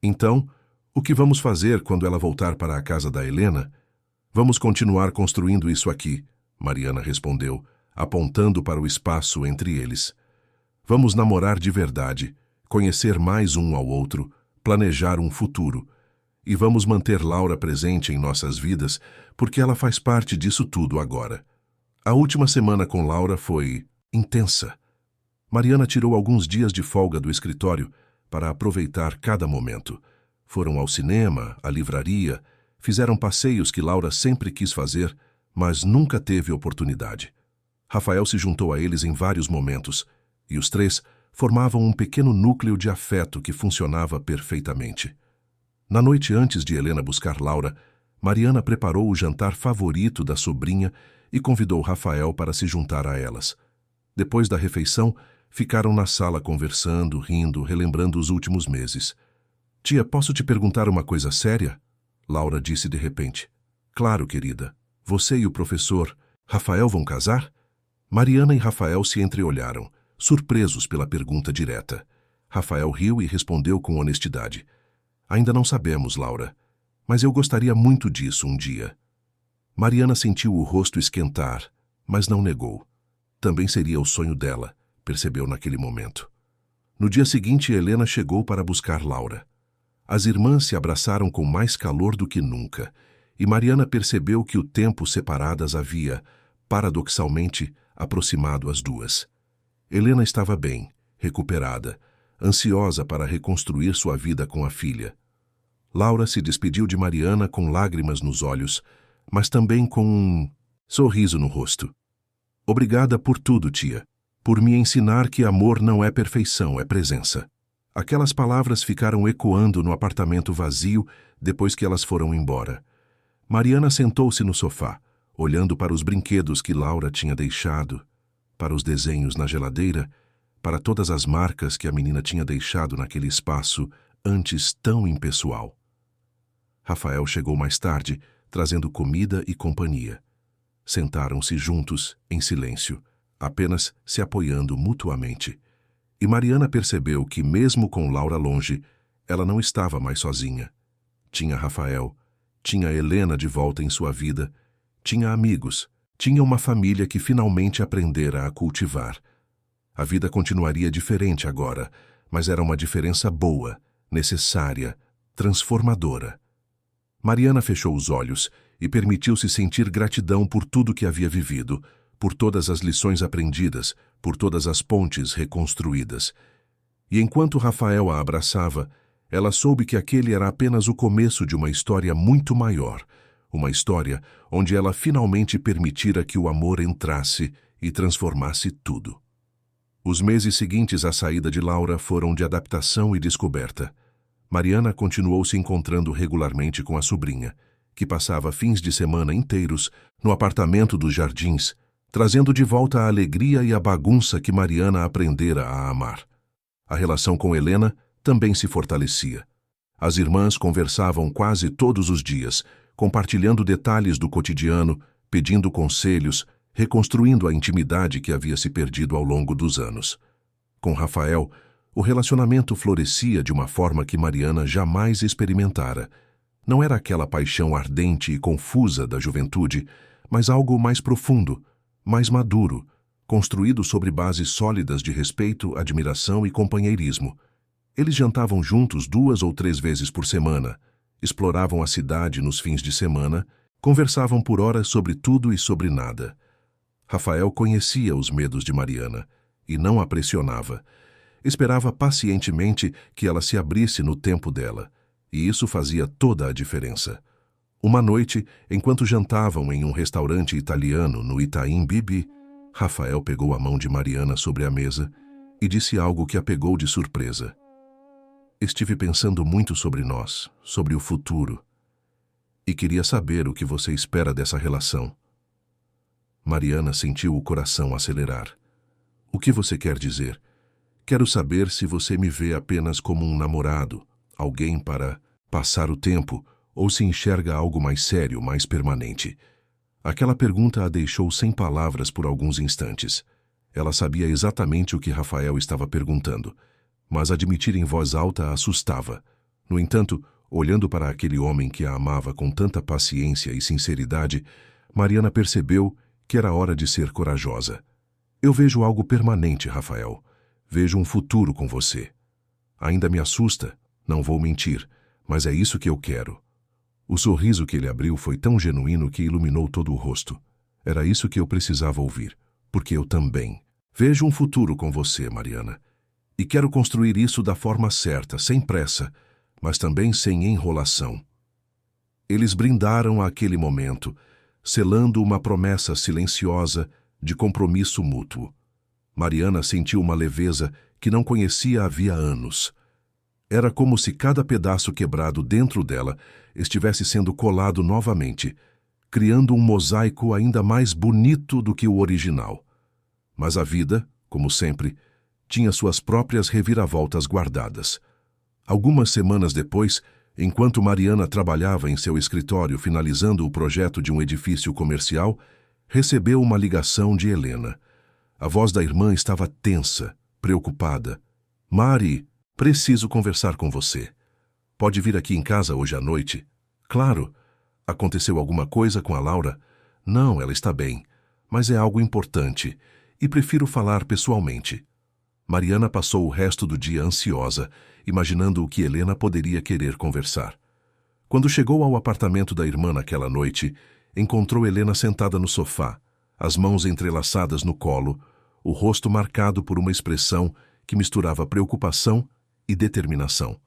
Então, o que vamos fazer quando ela voltar para a casa da Helena? Vamos continuar construindo isso aqui, Mariana respondeu, apontando para o espaço entre eles. Vamos namorar de verdade, conhecer mais um ao outro, planejar um futuro. E vamos manter Laura presente em nossas vidas, porque ela faz parte disso tudo agora. A última semana com Laura foi intensa. Mariana tirou alguns dias de folga do escritório para aproveitar cada momento. Foram ao cinema, à livraria, fizeram passeios que Laura sempre quis fazer, mas nunca teve oportunidade. Rafael se juntou a eles em vários momentos, e os três formavam um pequeno núcleo de afeto que funcionava perfeitamente. Na noite antes de Helena buscar Laura, Mariana preparou o jantar favorito da sobrinha e convidou Rafael para se juntar a elas. Depois da refeição, ficaram na sala conversando, rindo, relembrando os últimos meses. Tia, posso te perguntar uma coisa séria? Laura disse de repente. Claro, querida. Você e o professor Rafael vão casar? Mariana e Rafael se entreolharam, surpresos pela pergunta direta. Rafael riu e respondeu com honestidade. Ainda não sabemos, Laura, mas eu gostaria muito disso um dia. Mariana sentiu o rosto esquentar, mas não negou. Também seria o sonho dela, percebeu naquele momento. No dia seguinte, Helena chegou para buscar Laura. As irmãs se abraçaram com mais calor do que nunca, e Mariana percebeu que o tempo separadas havia, paradoxalmente, aproximado as duas. Helena estava bem, recuperada, ansiosa para reconstruir sua vida com a filha. Laura se despediu de Mariana com lágrimas nos olhos, mas também com um sorriso no rosto. Obrigada por tudo, tia. Por me ensinar que amor não é perfeição, é presença. Aquelas palavras ficaram ecoando no apartamento vazio depois que elas foram embora. Mariana sentou-se no sofá, olhando para os brinquedos que Laura tinha deixado, para os desenhos na geladeira, para todas as marcas que a menina tinha deixado naquele espaço antes tão impessoal. Rafael chegou mais tarde, trazendo comida e companhia. Sentaram-se juntos, em silêncio, apenas se apoiando mutuamente. E Mariana percebeu que, mesmo com Laura longe, ela não estava mais sozinha. Tinha Rafael, tinha Helena de volta em sua vida, tinha amigos, tinha uma família que finalmente aprendera a cultivar. A vida continuaria diferente agora, mas era uma diferença boa, necessária, transformadora. Mariana fechou os olhos e permitiu-se sentir gratidão por tudo que havia vivido, por todas as lições aprendidas, por todas as pontes reconstruídas. E enquanto Rafael a abraçava, ela soube que aquele era apenas o começo de uma história muito maior, uma história onde ela finalmente permitira que o amor entrasse e transformasse tudo. Os meses seguintes à saída de Laura foram de adaptação e descoberta. Mariana continuou se encontrando regularmente com a sobrinha, que passava fins de semana inteiros no apartamento dos Jardins, trazendo de volta a alegria e a bagunça que Mariana aprendera a amar. A relação com Helena também se fortalecia. As irmãs conversavam quase todos os dias, compartilhando detalhes do cotidiano, pedindo conselhos, reconstruindo a intimidade que havia se perdido ao longo dos anos. Com Rafael, o relacionamento florescia de uma forma que Mariana jamais experimentara. Não era aquela paixão ardente e confusa da juventude, mas algo mais profundo, mais maduro, construído sobre bases sólidas de respeito, admiração e companheirismo. Eles jantavam juntos 2 ou 3 vezes por semana, exploravam a cidade nos fins de semana, conversavam por horas sobre tudo e sobre nada. Rafael conhecia os medos de Mariana e não a pressionava. Esperava pacientemente que ela se abrisse no tempo dela, e isso fazia toda a diferença. Uma noite, enquanto jantavam em um restaurante italiano no Itaim Bibi, Rafael pegou a mão de Mariana sobre a mesa e disse algo que a pegou de surpresa. Estive pensando muito sobre nós, sobre o futuro, e queria saber o que você espera dessa relação. Mariana sentiu o coração acelerar. O que você quer dizer? Quero saber se você me vê apenas como um namorado, alguém para passar o tempo, ou se enxerga algo mais sério, mais permanente. Aquela pergunta a deixou sem palavras por alguns instantes. Ela sabia exatamente o que Rafael estava perguntando, mas admitir em voz alta a assustava. No entanto, olhando para aquele homem que a amava com tanta paciência e sinceridade, Mariana percebeu que era hora de ser corajosa. Eu vejo algo permanente, Rafael. Vejo um futuro com você. Ainda me assusta, não vou mentir, mas é isso que eu quero. O sorriso que ele abriu foi tão genuíno que iluminou todo o rosto. Era isso que eu precisava ouvir, porque eu também. Vejo um futuro com você, Mariana. E quero construir isso da forma certa, sem pressa, mas também sem enrolação. Eles brindaram àquele momento, selando uma promessa silenciosa de compromisso mútuo. Mariana sentiu uma leveza que não conhecia havia anos. Era como se cada pedaço quebrado dentro dela estivesse sendo colado novamente, criando um mosaico ainda mais bonito do que o original. Mas a vida, como sempre, tinha suas próprias reviravoltas guardadas. Algumas semanas depois, enquanto Mariana trabalhava em seu escritório finalizando o projeto de um edifício comercial, recebeu uma ligação de Helena. A voz da irmã estava tensa, preocupada. "Mari, preciso conversar com você. Pode vir aqui em casa hoje à noite?" "Claro." "Aconteceu alguma coisa com a Laura?" "Não, ela está bem, mas é algo importante e prefiro falar pessoalmente." Mariana passou o resto do dia ansiosa, imaginando o que Helena poderia querer conversar. Quando chegou ao apartamento da irmã naquela noite, encontrou Helena sentada no sofá, as mãos entrelaçadas no colo, o rosto marcado por uma expressão que misturava preocupação e determinação.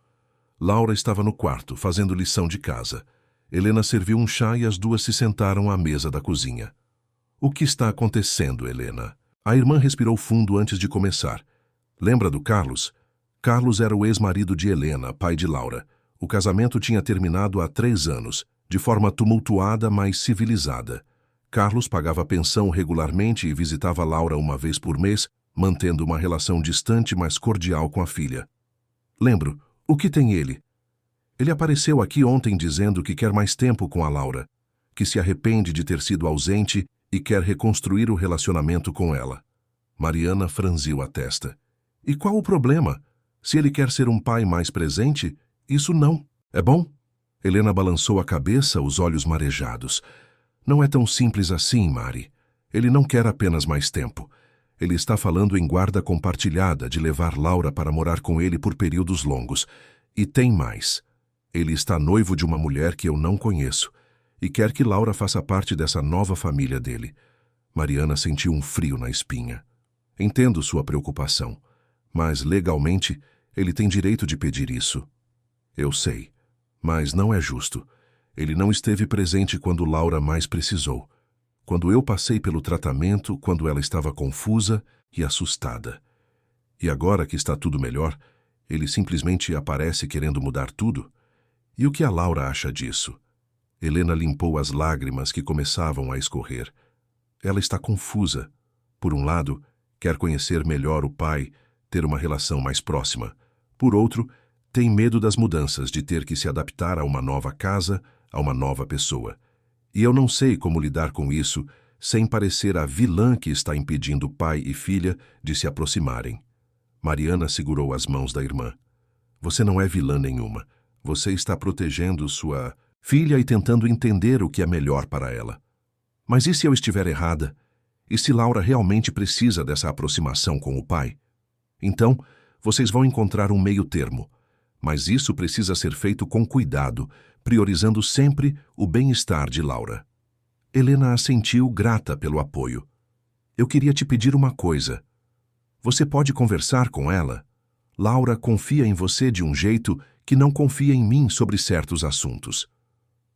Laura estava no quarto, fazendo lição de casa. Helena serviu um chá e as duas se sentaram à mesa da cozinha. "O que está acontecendo, Helena?" A irmã respirou fundo antes de começar. "Lembra do Carlos?" Carlos era o ex-marido de Helena, pai de Laura. O casamento tinha terminado há 3 anos, de forma tumultuada, mas civilizada. Carlos pagava pensão regularmente e visitava Laura uma vez por mês, mantendo uma relação distante, mas cordial com a filha. "Lembro. O que tem ele?" "Ele apareceu aqui ontem dizendo que quer mais tempo com a Laura, que se arrepende de ter sido ausente e quer reconstruir o relacionamento com ela." Mariana franziu a testa. "E qual o problema? Se ele quer ser um pai mais presente, isso não é bom?" Helena balançou a cabeça, os olhos marejados. "Não é tão simples assim, Mari. Ele não quer apenas mais tempo. Ele está falando em guarda compartilhada, de levar Laura para morar com ele por períodos longos. E tem mais. Ele está noivo de uma mulher que eu não conheço e quer que Laura faça parte dessa nova família dele." Mariana sentiu um frio na espinha. "Entendo sua preocupação, mas legalmente ele tem direito de pedir isso." "Eu sei, mas não é justo. Ele não esteve presente quando Laura mais precisou. Quando eu passei pelo tratamento, quando ela estava confusa e assustada. E agora que está tudo melhor, ele simplesmente aparece querendo mudar tudo? E o que a Laura acha disso?" Helena limpou as lágrimas que começavam a escorrer. Ela está confusa. Por um lado, quer conhecer melhor o pai, ter uma relação mais próxima. Por outro, tem medo das mudanças, de ter que se adaptar a uma nova casa, a uma nova pessoa. E eu não sei como lidar com isso sem parecer a vilã que está impedindo pai e filha de se aproximarem. Mariana segurou as mãos da irmã. "Você não é vilã nenhuma. Você está protegendo sua filha e tentando entender o que é melhor para ela. Mas e se eu estiver errada? E se Laura realmente precisa dessa aproximação com o pai? Então, vocês vão encontrar um meio termo. Mas isso precisa ser feito com cuidado, priorizando sempre o bem-estar de Laura." Helena assentiu, grata pelo apoio. "Eu queria te pedir uma coisa. Você pode conversar com ela? Laura confia em você de um jeito que não confia em mim sobre certos assuntos.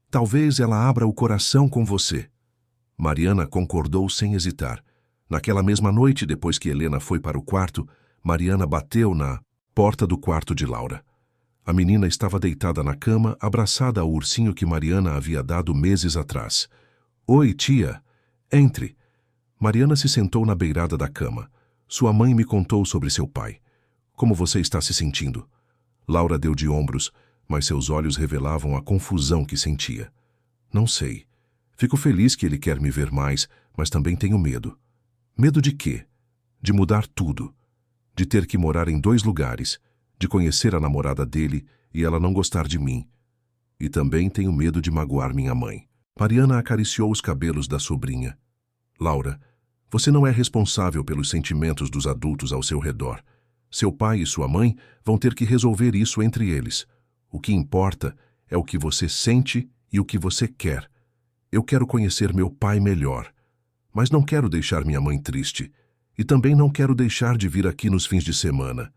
Talvez ela abra o coração com você." Mariana concordou sem hesitar. Naquela mesma noite, depois que Helena foi para o quarto, Mariana bateu na porta do quarto de Laura. A menina estava deitada na cama, abraçada ao ursinho que Mariana havia dado meses atrás. "Oi, tia. Entre." Mariana se sentou na beirada da cama. "Sua mãe me contou sobre seu pai. Como você está se sentindo?" Laura deu de ombros, mas seus olhos revelavam a confusão que sentia. "Não sei. Fico feliz que ele quer me ver mais, mas também tenho medo." "Medo de quê?" "De mudar tudo. De ter que morar em 2 lugares, de conhecer a namorada dele e ela não gostar de mim. E também tenho medo de magoar minha mãe." Mariana acariciou os cabelos da sobrinha. "Laura, você não é responsável pelos sentimentos dos adultos ao seu redor. Seu pai e sua mãe vão ter que resolver isso entre eles. O que importa é o que você sente e o que você quer. Eu quero conhecer meu pai melhor, mas não quero deixar minha mãe triste. E também não quero deixar de vir aqui nos fins de semana."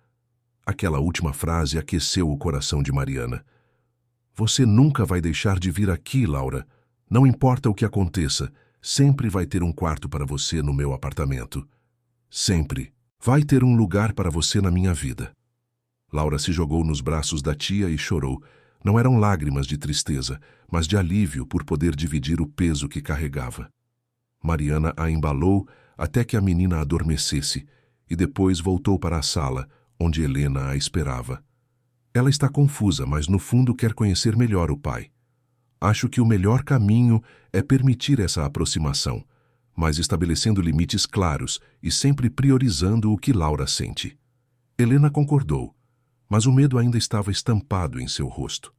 Aquela última frase aqueceu o coração de Mariana. "Você nunca vai deixar de vir aqui, Laura. Não importa o que aconteça, sempre vai ter um quarto para você no meu apartamento. Sempre. Vai ter um lugar para você na minha vida." Laura se jogou nos braços da tia e chorou. Não eram lágrimas de tristeza, mas de alívio por poder dividir o peso que carregava. Mariana a embalou até que a menina adormecesse e depois voltou para a sala, onde Helena a esperava. Ela está confusa, mas no fundo quer conhecer melhor o pai. Acho que o melhor caminho é permitir essa aproximação, mas estabelecendo limites claros e sempre priorizando o que Laura sente. Helena concordou, mas o medo ainda estava estampado em seu rosto.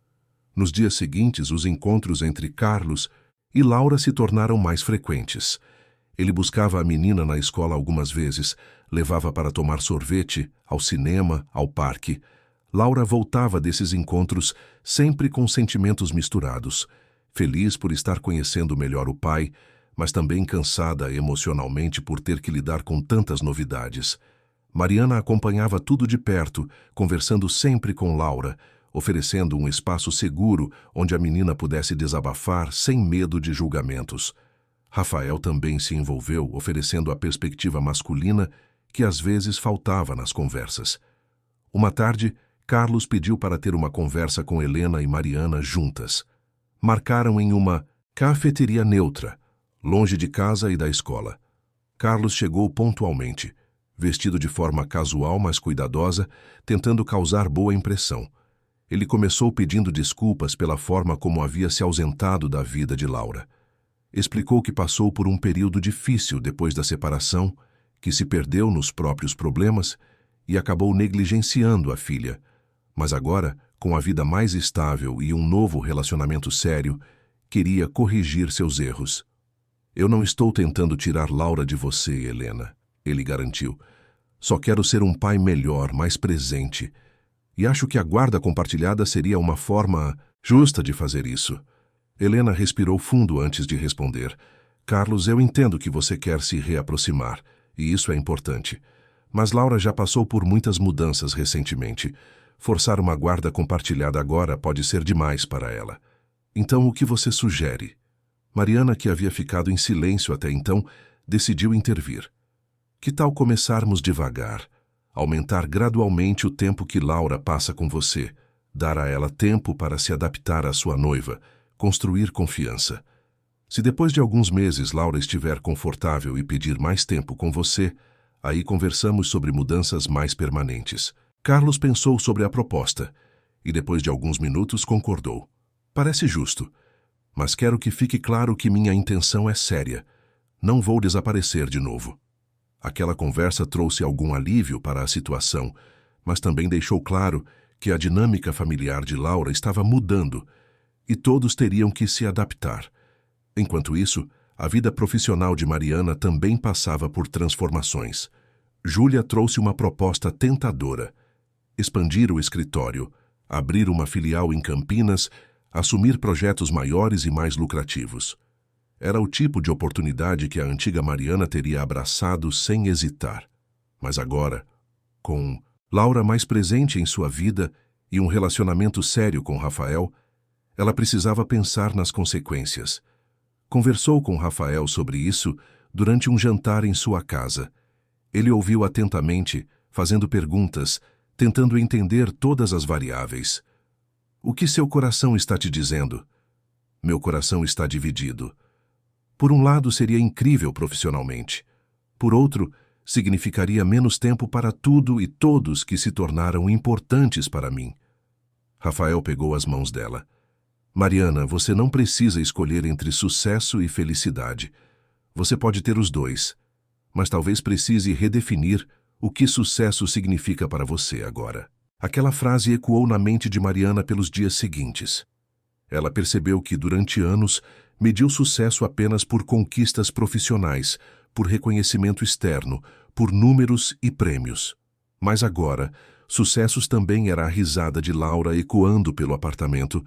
Nos dias seguintes, os encontros entre Carlos e Laura se tornaram mais frequentes. Ele buscava a menina na escola algumas vezes, levava para tomar sorvete, ao cinema, ao parque. Laura voltava desses encontros sempre com sentimentos misturados, feliz por estar conhecendo melhor o pai, mas também cansada emocionalmente por ter que lidar com tantas novidades. Mariana acompanhava tudo de perto, conversando sempre com Laura, oferecendo um espaço seguro onde a menina pudesse desabafar sem medo de julgamentos. Rafael também se envolveu, oferecendo a perspectiva masculina que às vezes faltava nas conversas. Uma tarde, Carlos pediu para ter uma conversa com Helena e Mariana juntas. Marcaram em uma cafeteria neutra, longe de casa e da escola. Carlos chegou pontualmente, vestido de forma casual mas cuidadosa, tentando causar boa impressão. Ele começou pedindo desculpas pela forma como havia se ausentado da vida de Laura. Explicou que passou por um período difícil depois da separação, que se perdeu nos próprios problemas e acabou negligenciando a filha. Mas agora, com a vida mais estável e um novo relacionamento sério, queria corrigir seus erros. Eu não estou tentando tirar Laura de você, Helena, ele garantiu. Só quero ser um pai melhor, mais presente. E acho que a guarda compartilhada seria uma forma justa de fazer isso. Helena respirou fundo antes de responder. Carlos, eu entendo que você quer se reaproximar, e isso é importante. Mas Laura já passou por muitas mudanças recentemente. Forçar uma guarda compartilhada agora pode ser demais para ela. Então, o que você sugere? Mariana, que havia ficado em silêncio até então, decidiu intervir. Que tal começarmos devagar? Aumentar gradualmente o tempo que Laura passa com você, dar a ela tempo para se adaptar à sua noiva, construir confiança. Se depois de alguns meses Laura estiver confortável e pedir mais tempo com você, aí conversamos sobre mudanças mais permanentes. Carlos pensou sobre a proposta e depois de alguns minutos concordou. Parece justo, mas quero que fique claro que minha intenção é séria. Não vou desaparecer de novo. Aquela conversa trouxe algum alívio para a situação, mas também deixou claro que a dinâmica familiar de Laura estava mudando e todos teriam que se adaptar. Enquanto isso, a vida profissional de Mariana também passava por transformações. Júlia trouxe uma proposta tentadora: expandir o escritório, abrir uma filial em Campinas, assumir projetos maiores e mais lucrativos. Era o tipo de oportunidade que a antiga Mariana teria abraçado sem hesitar. Mas agora, com Laura mais presente em sua vida e um relacionamento sério com Rafael, ela precisava pensar nas consequências. Conversou com Rafael sobre isso durante um jantar em sua casa. Ele ouviu atentamente, fazendo perguntas, tentando entender todas as variáveis. O que seu coração está te dizendo? Meu coração está dividido. Por um lado, seria incrível profissionalmente. Por outro, significaria menos tempo para tudo e todos que se tornaram importantes para mim. Rafael pegou as mãos dela. Mariana, você não precisa escolher entre sucesso e felicidade. Você pode ter os dois, mas talvez precise redefinir o que sucesso significa para você agora. Aquela frase ecoou na mente de Mariana pelos dias seguintes. Ela percebeu que, durante anos, mediu sucesso apenas por conquistas profissionais, por reconhecimento externo, por números e prêmios. Mas agora, sucessos também era a risada de Laura ecoando pelo apartamento,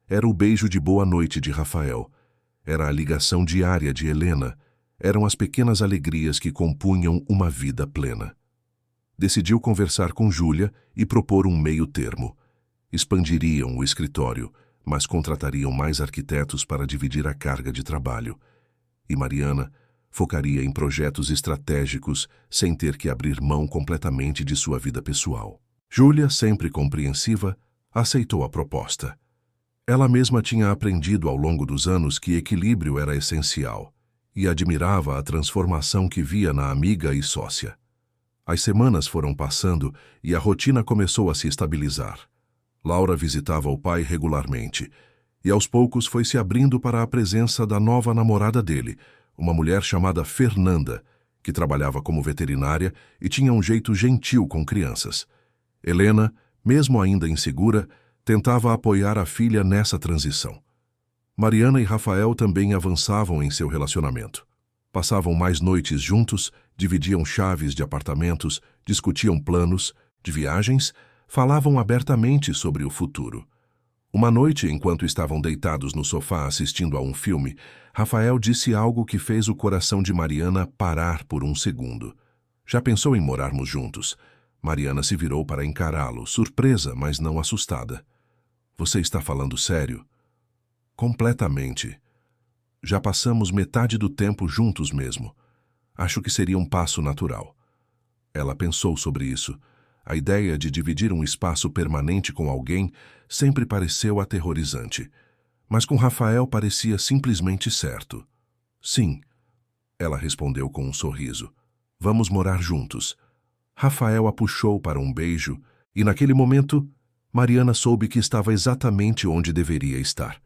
era o beijo de boa noite de Rafael, era a ligação diária de Helena, eram as pequenas alegrias que compunham uma vida plena. Decidiu conversar com Júlia e propor um meio termo. Expandiriam o escritório, mas contratariam mais arquitetos para dividir a carga de trabalho. E Mariana focaria em projetos estratégicos sem ter que abrir mão completamente de sua vida pessoal. Júlia, sempre compreensiva, aceitou a proposta. Ela mesma tinha aprendido ao longo dos anos que equilíbrio era essencial, e admirava a transformação que via na amiga e sócia. As semanas foram passando e a rotina começou a se estabilizar. Laura visitava o pai regularmente e aos poucos foi se abrindo para a presença da nova namorada dele, uma mulher chamada Fernanda, que trabalhava como veterinária e tinha um jeito gentil com crianças. Helena, mesmo ainda insegura, tentava apoiar a filha nessa transição. Mariana e Rafael também avançavam em seu relacionamento. Passavam mais noites juntos, dividiam chaves de apartamentos, discutiam planos de viagens, falavam abertamente sobre o futuro. Uma noite, enquanto estavam deitados no sofá assistindo a um filme, Rafael disse algo que fez o coração de Mariana parar por um segundo. Já pensou em morarmos juntos? Mariana se virou para encará-lo, surpresa, mas não assustada. Você está falando sério? Completamente. Já passamos metade do tempo juntos mesmo. Acho que seria um passo natural. Ela pensou sobre isso. A ideia de dividir um espaço permanente com alguém sempre pareceu aterrorizante. Mas com Rafael parecia simplesmente certo. Sim, ela respondeu com um sorriso. Vamos morar juntos. Rafael a puxou para um beijo e, naquele momento, Mariana soube que estava exatamente onde deveria estar.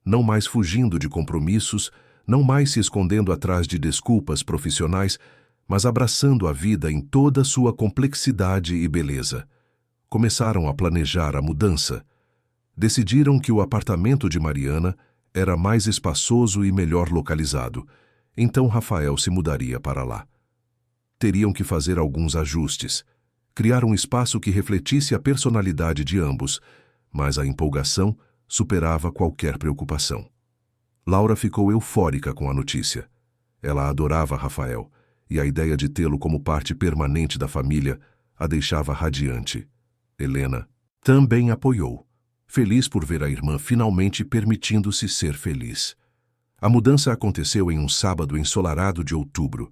Não mais fugindo de compromissos, não mais se escondendo atrás de desculpas profissionais, mas abraçando a vida em toda sua complexidade e beleza. Começaram a planejar a mudança. Decidiram que o apartamento de Mariana era mais espaçoso e melhor localizado, então Rafael se mudaria para lá. Teriam que fazer alguns ajustes, criar um espaço que refletisse a personalidade de ambos, mas a empolgação superava qualquer preocupação. Laura ficou eufórica com a notícia. Ela adorava Rafael, e a ideia de tê-lo como parte permanente da família a deixava radiante. Helena também apoiou, feliz por ver a irmã finalmente permitindo-se ser feliz. A mudança aconteceu em um sábado ensolarado de outubro.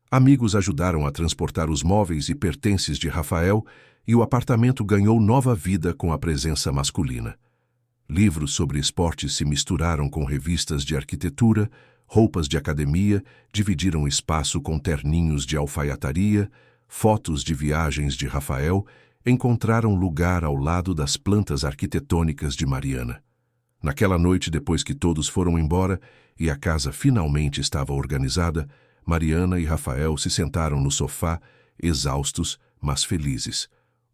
Amigos ajudaram a transportar os móveis e pertences de Rafael e o apartamento ganhou nova vida com a presença masculina. Livros sobre esportes se misturaram com revistas de arquitetura, roupas de academia, dividiram espaço com terninhos de alfaiataria, fotos de viagens de Rafael encontraram lugar ao lado das plantas arquitetônicas de Mariana. Naquela noite, depois que todos foram embora e a casa finalmente estava organizada, Mariana e Rafael se sentaram no sofá, exaustos, mas felizes.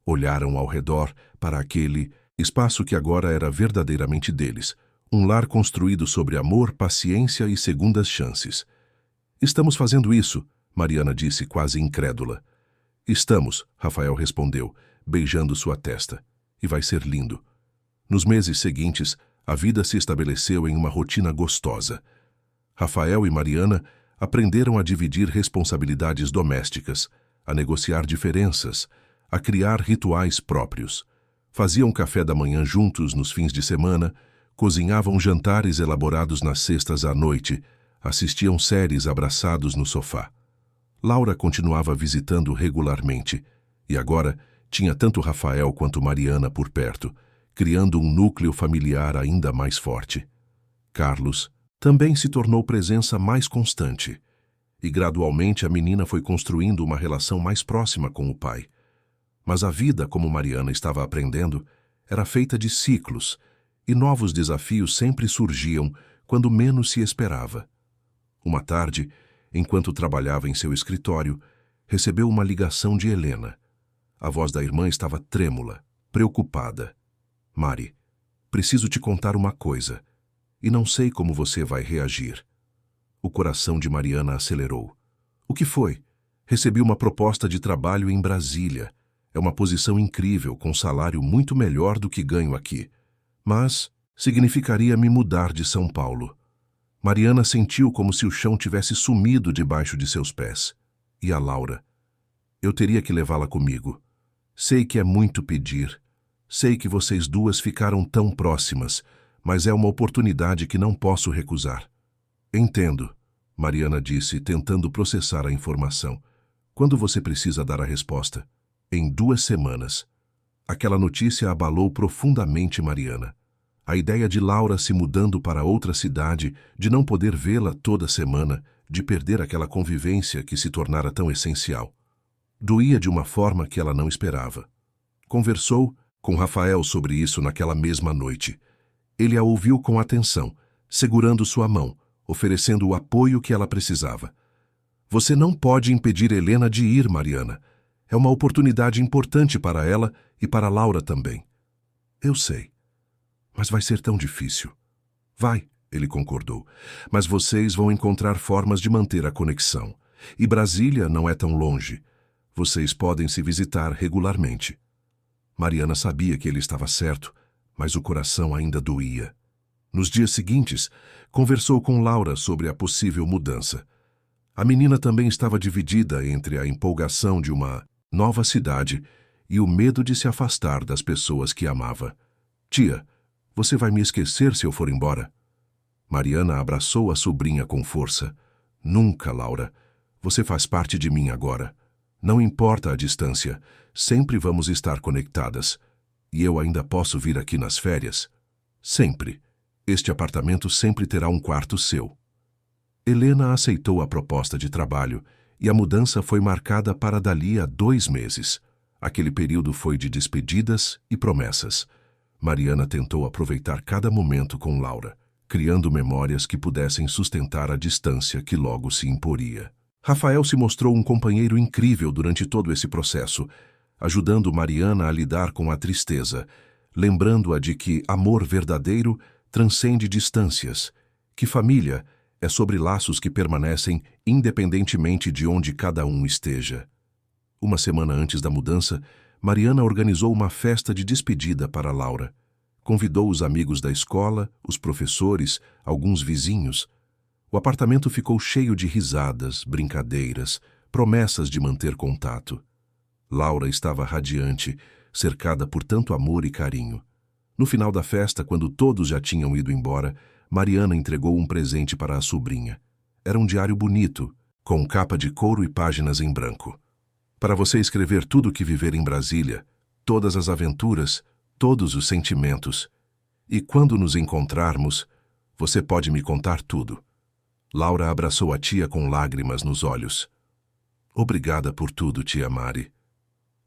Olharam ao redor para aquele espaço que agora era verdadeiramente deles, um lar construído sobre amor, paciência e segundas chances. Estamos fazendo isso, Mariana disse quase incrédula. Estamos, Rafael respondeu, beijando sua testa. E vai ser lindo. Nos meses seguintes, a vida se estabeleceu em uma rotina gostosa. Rafael e Mariana aprenderam a dividir responsabilidades domésticas, a negociar diferenças, a criar rituais próprios. Faziam café da manhã juntos nos fins de semana, cozinhavam jantares elaborados nas sextas à noite, assistiam séries abraçados no sofá. Laura continuava visitando regularmente, e agora tinha tanto Rafael quanto Mariana por perto, criando um núcleo familiar ainda mais forte. Carlos também se tornou presença mais constante, e gradualmente a menina foi construindo uma relação mais próxima com o pai. Mas a vida, como Mariana estava aprendendo, era feita de ciclos, e novos desafios sempre surgiam quando menos se esperava. Uma tarde, enquanto trabalhava em seu escritório, recebeu uma ligação de Helena. A voz da irmã estava trêmula, preocupada. Mari, preciso te contar uma coisa, e não sei como você vai reagir. O coração de Mariana acelerou. O que foi? Recebi uma proposta de trabalho em Brasília. É uma posição incrível, com salário muito melhor do que ganho aqui. Mas significaria me mudar de São Paulo. Mariana sentiu como se o chão tivesse sumido debaixo de seus pés. E a Laura? Eu teria que levá-la comigo. Sei que é muito pedir. Sei que vocês duas ficaram tão próximas, mas é uma oportunidade que não posso recusar. Entendo, Mariana disse, tentando processar a informação. Quando você precisa dar a resposta? Em 2 semanas. Aquela notícia abalou profundamente Mariana. A ideia de Laura se mudando para outra cidade, de não poder vê-la toda semana, de perder aquela convivência que se tornara tão essencial. Doía de uma forma que ela não esperava. Conversou com Rafael sobre isso naquela mesma noite. Ele a ouviu com atenção, segurando sua mão, oferecendo o apoio que ela precisava. Você não pode impedir Helena de ir, Mariana. É uma oportunidade importante para ela e para Laura também. Eu sei. Mas vai ser tão difícil. Vai, ele concordou. Mas vocês vão encontrar formas de manter a conexão. E Brasília não é tão longe. Vocês podem se visitar regularmente. Mariana sabia que ele estava certo, mas o coração ainda doía. Nos dias seguintes, conversou com Laura sobre a possível mudança. A menina também estava dividida entre a empolgação de uma nova cidade e o medo de se afastar das pessoas que amava. Tia, você vai me esquecer se eu for embora? Mariana abraçou a sobrinha com força. Nunca, Laura. Você faz parte de mim agora. Não importa a distância, sempre vamos estar conectadas. E eu ainda posso vir aqui nas férias? Sempre. Este apartamento sempre terá um quarto seu. Helena aceitou a proposta de trabalho e a mudança foi marcada para dali a 2 meses. Aquele período foi de despedidas e promessas. Mariana tentou aproveitar cada momento com Laura, criando memórias que pudessem sustentar a distância que logo se imporia. Rafael se mostrou um companheiro incrível durante todo esse processo, ajudando Mariana a lidar com a tristeza, lembrando-a de que amor verdadeiro transcende distâncias, que família é sobre laços que permanecem independentemente de onde cada um esteja. Uma semana antes da mudança, Mariana organizou uma festa de despedida para Laura. Convidou os amigos da escola, os professores, alguns vizinhos. O apartamento ficou cheio de risadas, brincadeiras, promessas de manter contato. Laura estava radiante, cercada por tanto amor e carinho. No final da festa, quando todos já tinham ido embora, Mariana entregou um presente para a sobrinha. Era um diário bonito, com capa de couro e páginas em branco. Para você escrever tudo o que viver em Brasília, todas as aventuras, todos os sentimentos. E quando nos encontrarmos, você pode me contar tudo. Laura abraçou a tia com lágrimas nos olhos. Obrigada por tudo, tia Mari.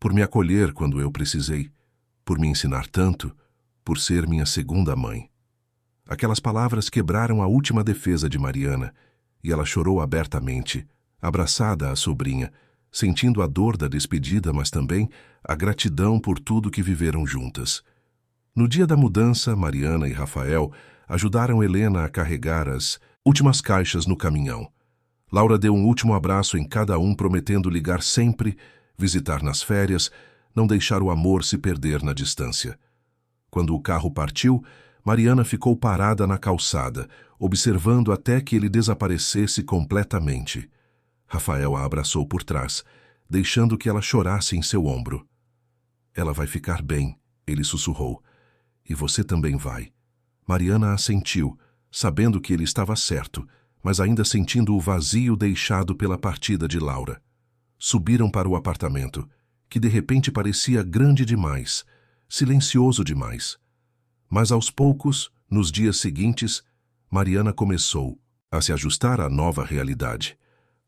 Por me acolher quando eu precisei, por me ensinar tanto, por ser minha segunda mãe. Aquelas palavras quebraram a última defesa de Mariana, e ela chorou abertamente, abraçada à sobrinha, sentindo a dor da despedida, mas também a gratidão por tudo que viveram juntas. No dia da mudança, Mariana e Rafael ajudaram Helena a carregar as últimas caixas no caminhão. Laura deu um último abraço em cada um, prometendo ligar sempre, visitar nas férias, não deixar o amor se perder na distância. Quando o carro partiu, Mariana ficou parada na calçada, observando até que ele desaparecesse completamente. Rafael a abraçou por trás, deixando que ela chorasse em seu ombro. Ela vai ficar bem, ele sussurrou. E você também vai. Mariana assentiu, sabendo que ele estava certo, mas ainda sentindo o vazio deixado pela partida de Laura. Subiram para o apartamento, que de repente parecia grande demais, silencioso demais. Mas aos poucos, nos dias seguintes, Mariana começou a se ajustar à nova realidade.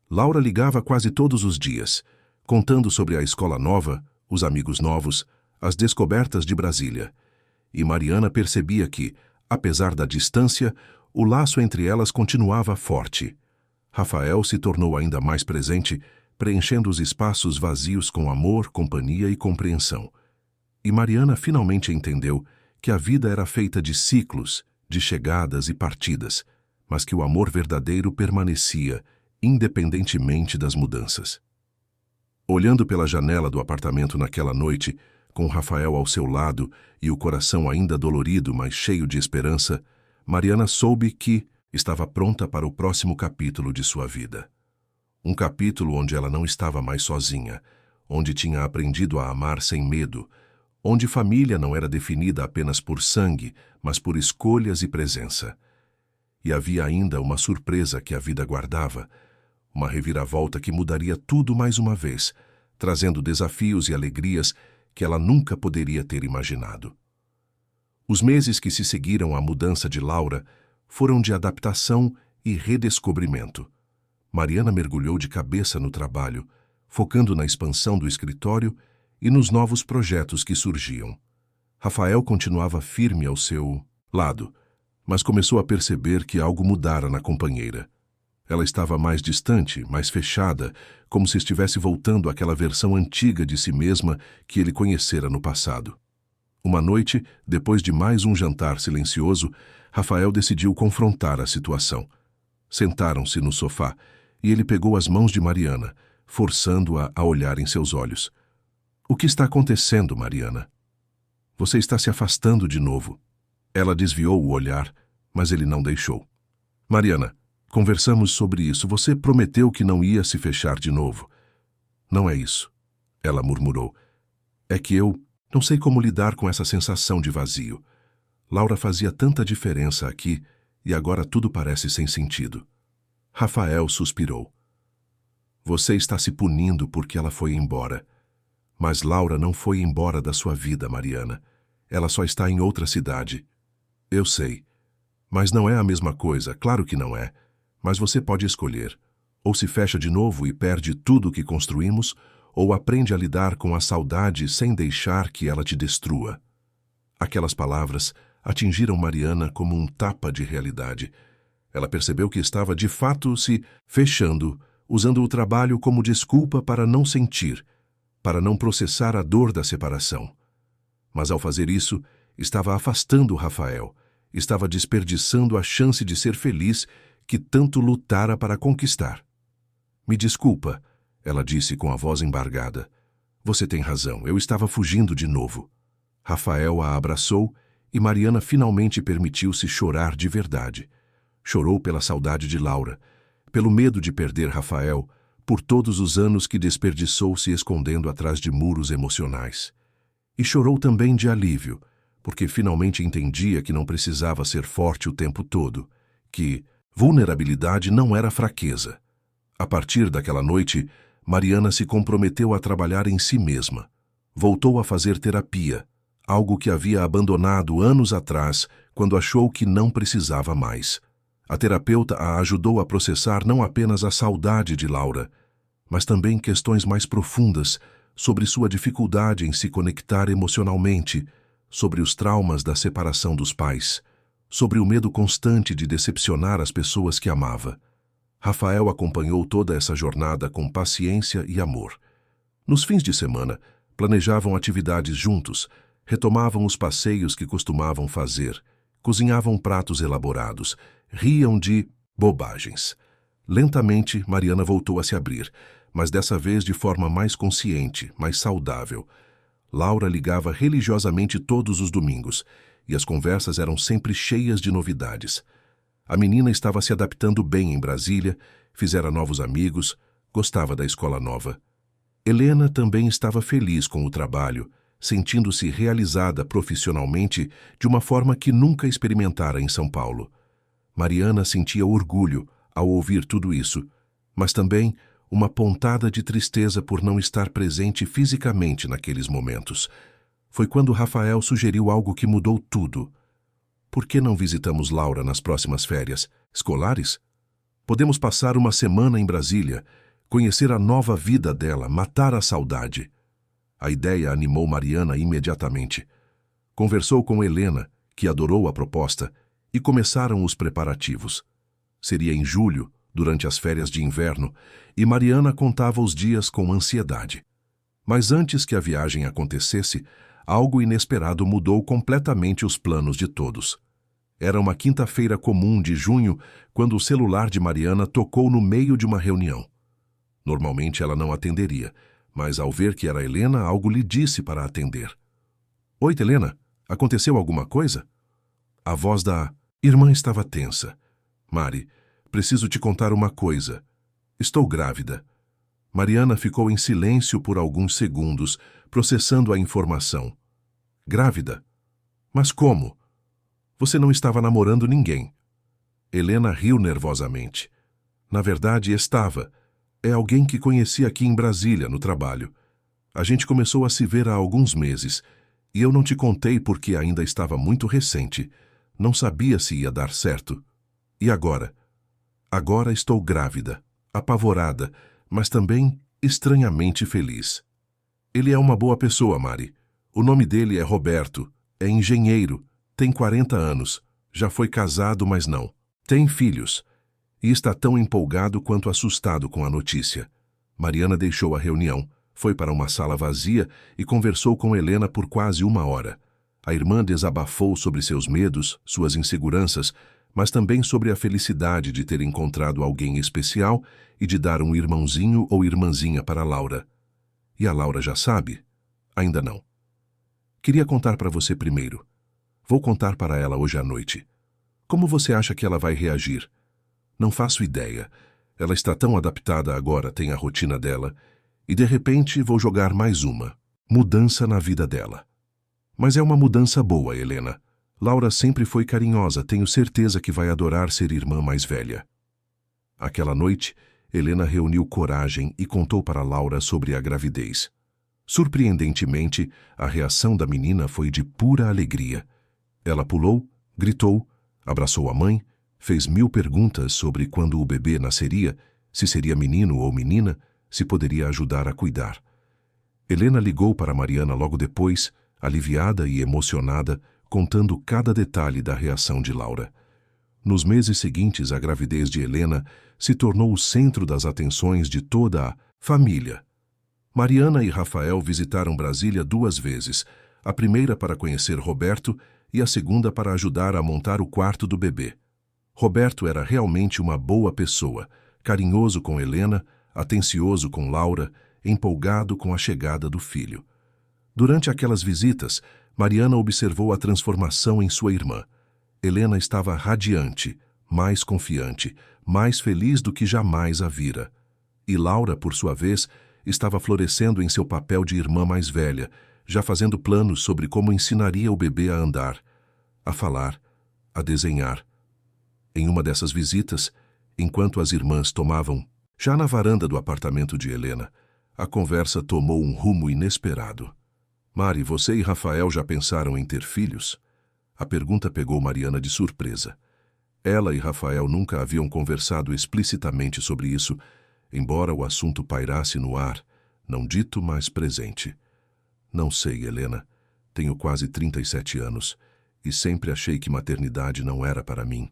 Laura ligava quase todos os dias, contando sobre a escola nova, os amigos novos, as descobertas de Brasília. E Mariana percebia que, apesar da distância, o laço entre elas continuava forte. Rafael se tornou ainda mais presente, preenchendo os espaços vazios com amor, companhia e compreensão. E Mariana finalmente entendeu que a vida era feita de ciclos, de chegadas e partidas, mas que o amor verdadeiro permanecia, independentemente das mudanças. Olhando pela janela do apartamento naquela noite, com Rafael ao seu lado e o coração ainda dolorido, mas cheio de esperança, Mariana soube que estava pronta para o próximo capítulo de sua vida. Um capítulo onde ela não estava mais sozinha, onde tinha aprendido a amar sem medo, onde família não era definida apenas por sangue, mas por escolhas e presença. E havia ainda uma surpresa que a vida guardava, uma reviravolta que mudaria tudo mais uma vez, trazendo desafios e alegrias que ela nunca poderia ter imaginado. Os meses que se seguiram à mudança de Laura foram de adaptação e redescobrimento. Mariana mergulhou de cabeça no trabalho, focando na expansão do escritório e nos novos projetos que surgiam. Rafael continuava firme ao seu lado, mas começou a perceber que algo mudara na companheira. Ela estava mais distante, mais fechada, como se estivesse voltando àquela versão antiga de si mesma que ele conhecera no passado. Uma noite, depois de mais um jantar silencioso, Rafael decidiu confrontar a situação. Sentaram-se no sofá e ele pegou as mãos de Mariana, forçando-a a olhar em seus olhos. "O que está acontecendo, Mariana? Você está se afastando de novo." Ela desviou o olhar, mas ele não deixou. "Mariana, conversamos sobre isso. Você prometeu que não ia se fechar de novo." "Não é isso," ela murmurou. "É que eu não sei como lidar com essa sensação de vazio. Laura fazia tanta diferença aqui e agora tudo parece sem sentido." Rafael suspirou. "Você está se punindo porque ela foi embora. Mas Laura não foi embora da sua vida, Mariana. Ela só está em outra cidade." "Eu sei. Mas não é a mesma coisa, claro que não é. Mas você pode escolher. Ou se fecha de novo e perde tudo o que construímos, ou aprende a lidar com a saudade sem deixar que ela te destrua." Aquelas palavras atingiram Mariana como um tapa de realidade. Ela percebeu que estava de fato se fechando, usando o trabalho como desculpa para não sentir, para não processar a dor da separação. Mas ao fazer isso, estava afastando Rafael, estava desperdiçando a chance de ser feliz que tanto lutara para conquistar. "Me desculpa," ela disse com a voz embargada. "Você tem razão, eu estava fugindo de novo." Rafael a abraçou e Mariana finalmente permitiu-se chorar de verdade. Chorou pela saudade de Laura, pelo medo de perder Rafael, por todos os anos que desperdiçou se escondendo atrás de muros emocionais. E chorou também de alívio, porque finalmente entendia que não precisava ser forte o tempo todo, que vulnerabilidade não era fraqueza. A partir daquela noite, Mariana se comprometeu a trabalhar em si mesma. Voltou a fazer terapia, algo que havia abandonado anos atrás, quando achou que não precisava mais. A terapeuta a ajudou a processar não apenas a saudade de Laura, mas também questões mais profundas sobre sua dificuldade em se conectar emocionalmente, sobre os traumas da separação dos pais, sobre o medo constante de decepcionar as pessoas que amava. Rafael acompanhou toda essa jornada com paciência e amor. Nos fins de semana, planejavam atividades juntos, retomavam os passeios que costumavam fazer, cozinhavam pratos elaborados, riam de bobagens. Lentamente, Mariana voltou a se abrir, mas dessa vez de forma mais consciente, mais saudável. Laura ligava religiosamente todos os domingos, e as conversas eram sempre cheias de novidades. A menina estava se adaptando bem em Brasília, fizera novos amigos, gostava da escola nova. Helena também estava feliz com o trabalho, sentindo-se realizada profissionalmente de uma forma que nunca experimentara em São Paulo. Mariana sentia orgulho ao ouvir tudo isso, mas também uma pontada de tristeza por não estar presente fisicamente naqueles momentos. Foi quando Rafael sugeriu algo que mudou tudo. "Por que não visitamos Laura nas próximas férias escolares? Podemos passar uma semana em Brasília, conhecer a nova vida dela, matar a saudade." A ideia animou Mariana imediatamente. Conversou com Helena, que adorou a proposta, e começaram os preparativos. Seria em julho, durante as férias de inverno, e Mariana contava os dias com ansiedade. Mas antes que a viagem acontecesse, algo inesperado mudou completamente os planos de todos. Era uma quinta-feira comum de junho, quando o celular de Mariana tocou no meio de uma reunião. Normalmente ela não atenderia, mas ao ver que era Helena, algo lhe disse para atender. "Oi, Helena, aconteceu alguma coisa?" A voz da irmã estava tensa. "Mari, preciso te contar uma coisa. Estou grávida." Mariana ficou em silêncio por alguns segundos, processando a informação. "Grávida? Mas como? Você não estava namorando ninguém." Helena riu nervosamente. "Na verdade, estava. É alguém que conheci aqui em Brasília, no trabalho. A gente começou a se ver há alguns meses. E eu não te contei porque ainda estava muito recente. Não sabia se ia dar certo. E agora? Agora estou grávida, apavorada, mas também estranhamente feliz. Ele é uma boa pessoa, Mari. O nome dele é Roberto, é engenheiro, tem 40 anos, já foi casado, mas não. Tem filhos. E está tão empolgado quanto assustado com a notícia. Mariana deixou a reunião, foi para uma sala vazia e conversou com Helena por quase 1 hora. A irmã desabafou sobre seus medos, suas inseguranças, mas também sobre a felicidade de ter encontrado alguém especial e de dar um irmãozinho ou irmãzinha para Laura. E a Laura já sabe? Ainda não. Queria contar para você primeiro. Vou contar para ela hoje à noite. Como você acha que ela vai reagir? Não faço ideia. Ela está tão adaptada agora, tem a rotina dela, e de repente vou jogar mais uma. Mudança na vida dela. Mas é uma mudança boa, Helena. Laura sempre foi carinhosa, tenho certeza que vai adorar ser irmã mais velha. Aquela noite, Helena reuniu coragem e contou para Laura sobre a gravidez. Surpreendentemente, a reação da menina foi de pura alegria. Ela pulou, gritou, abraçou a mãe, fez 1000 perguntas sobre quando o bebê nasceria, se seria menino ou menina, se poderia ajudar a cuidar. Helena ligou para Mariana logo depois, aliviada e emocionada, contando cada detalhe da reação de Laura. Nos meses seguintes, a gravidez de Helena se tornou o centro das atenções de toda a família. Mariana e Rafael visitaram Brasília 2 vezes, a primeira para conhecer Roberto e a segunda para ajudar a montar o quarto do bebê. Roberto era realmente uma boa pessoa, carinhoso com Helena, atencioso com Laura, empolgado com a chegada do filho. Durante aquelas visitas, Mariana observou a transformação em sua irmã. Helena estava radiante, mais confiante, mais feliz do que jamais a vira. E Laura, por sua vez, estava florescendo em seu papel de irmã mais velha, já fazendo planos sobre como ensinaria o bebê a andar, a falar, a desenhar. Em uma dessas visitas, enquanto as irmãs tomavam, já na varanda do apartamento de Helena, a conversa tomou um rumo inesperado. Mari, você e Rafael já pensaram em ter filhos? A pergunta pegou Mariana de surpresa. Ela e Rafael nunca haviam conversado explicitamente sobre isso, embora o assunto pairasse no ar, não dito, mas presente. Não sei, Helena. Tenho quase 37 anos e sempre achei que maternidade não era para mim.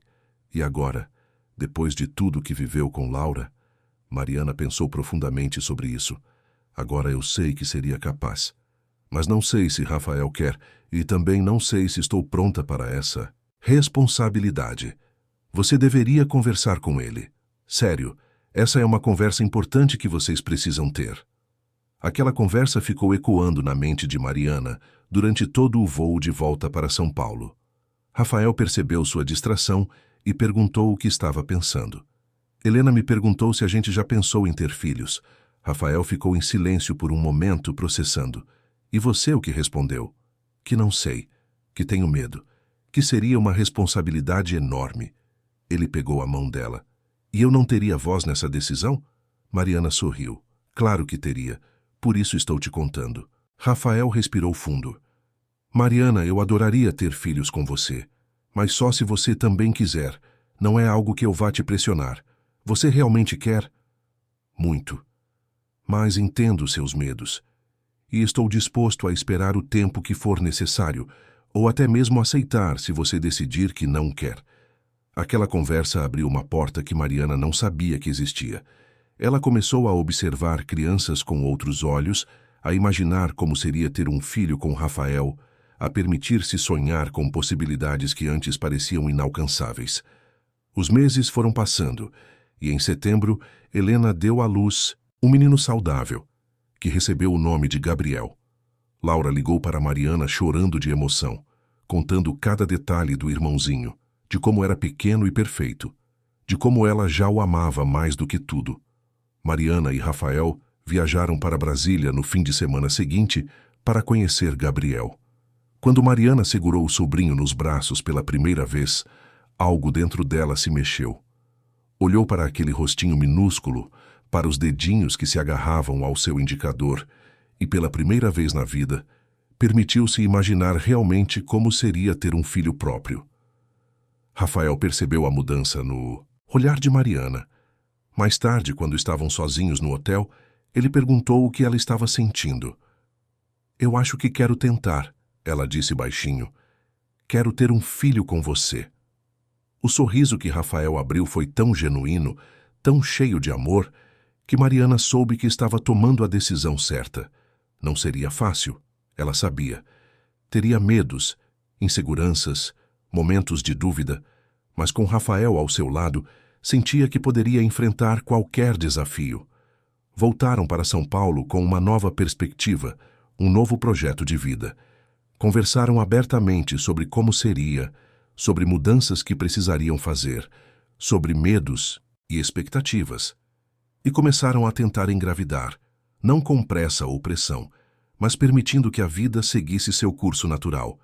E agora, depois de tudo que viveu com Laura, Mariana pensou profundamente sobre isso. Agora eu sei que seria capaz. Mas não sei se Rafael quer e também não sei se estou pronta para essa responsabilidade. Você deveria conversar com ele. Sério, essa é uma conversa importante que vocês precisam ter. Aquela conversa ficou ecoando na mente de Mariana durante todo o voo de volta para São Paulo. Rafael percebeu sua distração e perguntou o que estava pensando. Helena me perguntou se a gente já pensou em ter filhos. Rafael ficou em silêncio por um momento, processando. E você o que respondeu? Que não sei, que tenho medo, que seria uma responsabilidade enorme. Ele pegou a mão dela. E eu não teria voz nessa decisão? Mariana sorriu. Claro que teria, por isso estou te contando. Rafael respirou fundo. Mariana, eu adoraria ter filhos com você, mas só se você também quiser. Não é algo que eu vá te pressionar. Você realmente quer? Muito. Mas entendo seus medos. E estou disposto a esperar o tempo que for necessário, ou até mesmo aceitar se você decidir que não quer. Aquela conversa abriu uma porta que Mariana não sabia que existia. Ela começou a observar crianças com outros olhos, a imaginar como seria ter um filho com Rafael, a permitir-se sonhar com possibilidades que antes pareciam inalcançáveis. Os meses foram passando, e em setembro, Helena deu à luz um menino saudável, que recebeu o nome de Gabriel. Laura ligou para Mariana chorando de emoção, contando cada detalhe do irmãozinho, de como era pequeno e perfeito, de como ela já o amava mais do que tudo. Mariana e Rafael viajaram para Brasília no fim de semana seguinte para conhecer Gabriel. Quando Mariana segurou o sobrinho nos braços pela primeira vez, algo dentro dela se mexeu. Olhou para aquele rostinho minúsculo, para os dedinhos que se agarravam ao seu indicador, e pela primeira vez na vida, permitiu-se imaginar realmente como seria ter um filho próprio. Rafael percebeu a mudança no olhar de Mariana. Mais tarde, quando estavam sozinhos no hotel, ele perguntou o que ela estava sentindo. "Eu acho que quero tentar", ela disse baixinho. "Quero ter um filho com você." O sorriso que Rafael abriu foi tão genuíno, tão cheio de amor, que Mariana soube que estava tomando a decisão certa. Não seria fácil, ela sabia. Teria medos, inseguranças, momentos de dúvida, mas com Rafael ao seu lado, sentia que poderia enfrentar qualquer desafio. Voltaram para São Paulo com uma nova perspectiva, um novo projeto de vida. Conversaram abertamente sobre como seria, sobre mudanças que precisariam fazer, sobre medos e expectativas. E começaram a tentar engravidar, não com pressa ou pressão, mas permitindo que a vida seguisse seu curso natural.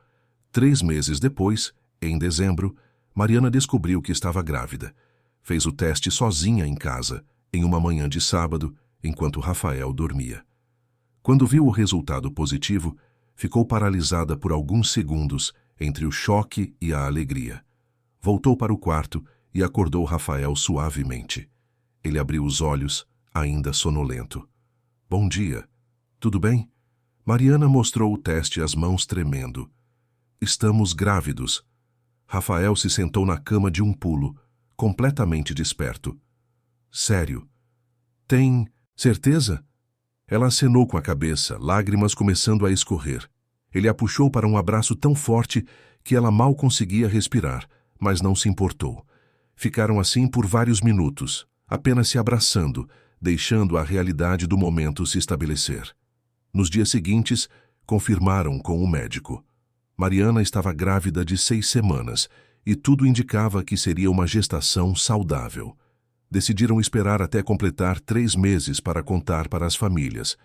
3 meses depois, em dezembro, Mariana descobriu que estava grávida. Fez o teste sozinha em casa, em uma manhã de sábado, enquanto Rafael dormia. Quando viu o resultado positivo, ficou paralisada por alguns segundos entre o choque e a alegria. Voltou para o quarto e acordou Rafael suavemente. Ele abriu os olhos, ainda sonolento. "Bom dia. Tudo bem?" Mariana mostrou o teste, as mãos tremendo. "Estamos grávidos." Rafael se sentou na cama de um pulo, completamente desperto. "Sério? Tem certeza?" Ela acenou com a cabeça, lágrimas começando a escorrer. Ele a puxou para um abraço tão forte que ela mal conseguia respirar, mas não se importou. Ficaram assim por vários minutos, apenas se abraçando, deixando a realidade do momento se estabelecer. Nos dias seguintes, confirmaram com o médico. Mariana estava grávida de 6 semanas e tudo indicava que seria uma gestação saudável. Decidiram esperar até completar 3 meses para contar para as famílias,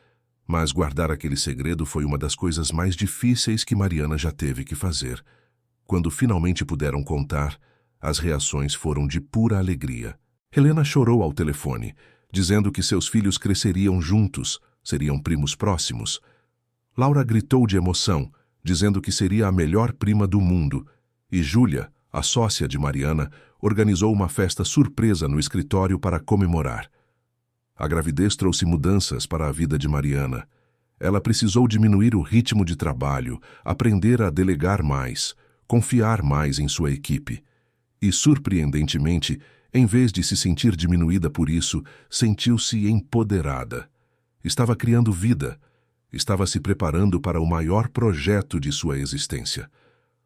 mas guardar aquele segredo foi uma das coisas mais difíceis que Mariana já teve que fazer. Quando finalmente puderam contar, as reações foram de pura alegria. Helena chorou ao telefone, dizendo que seus filhos cresceriam juntos, seriam primos próximos. Laura gritou de emoção, dizendo que seria a melhor prima do mundo, e Júlia, a sócia de Mariana, organizou uma festa surpresa no escritório para comemorar. A gravidez trouxe mudanças para a vida de Mariana. Ela precisou diminuir o ritmo de trabalho, aprender a delegar mais, confiar mais em sua equipe. E, surpreendentemente, em vez de se sentir diminuída por isso, sentiu-se empoderada. Estava criando vida. Estava se preparando para o maior projeto de sua existência.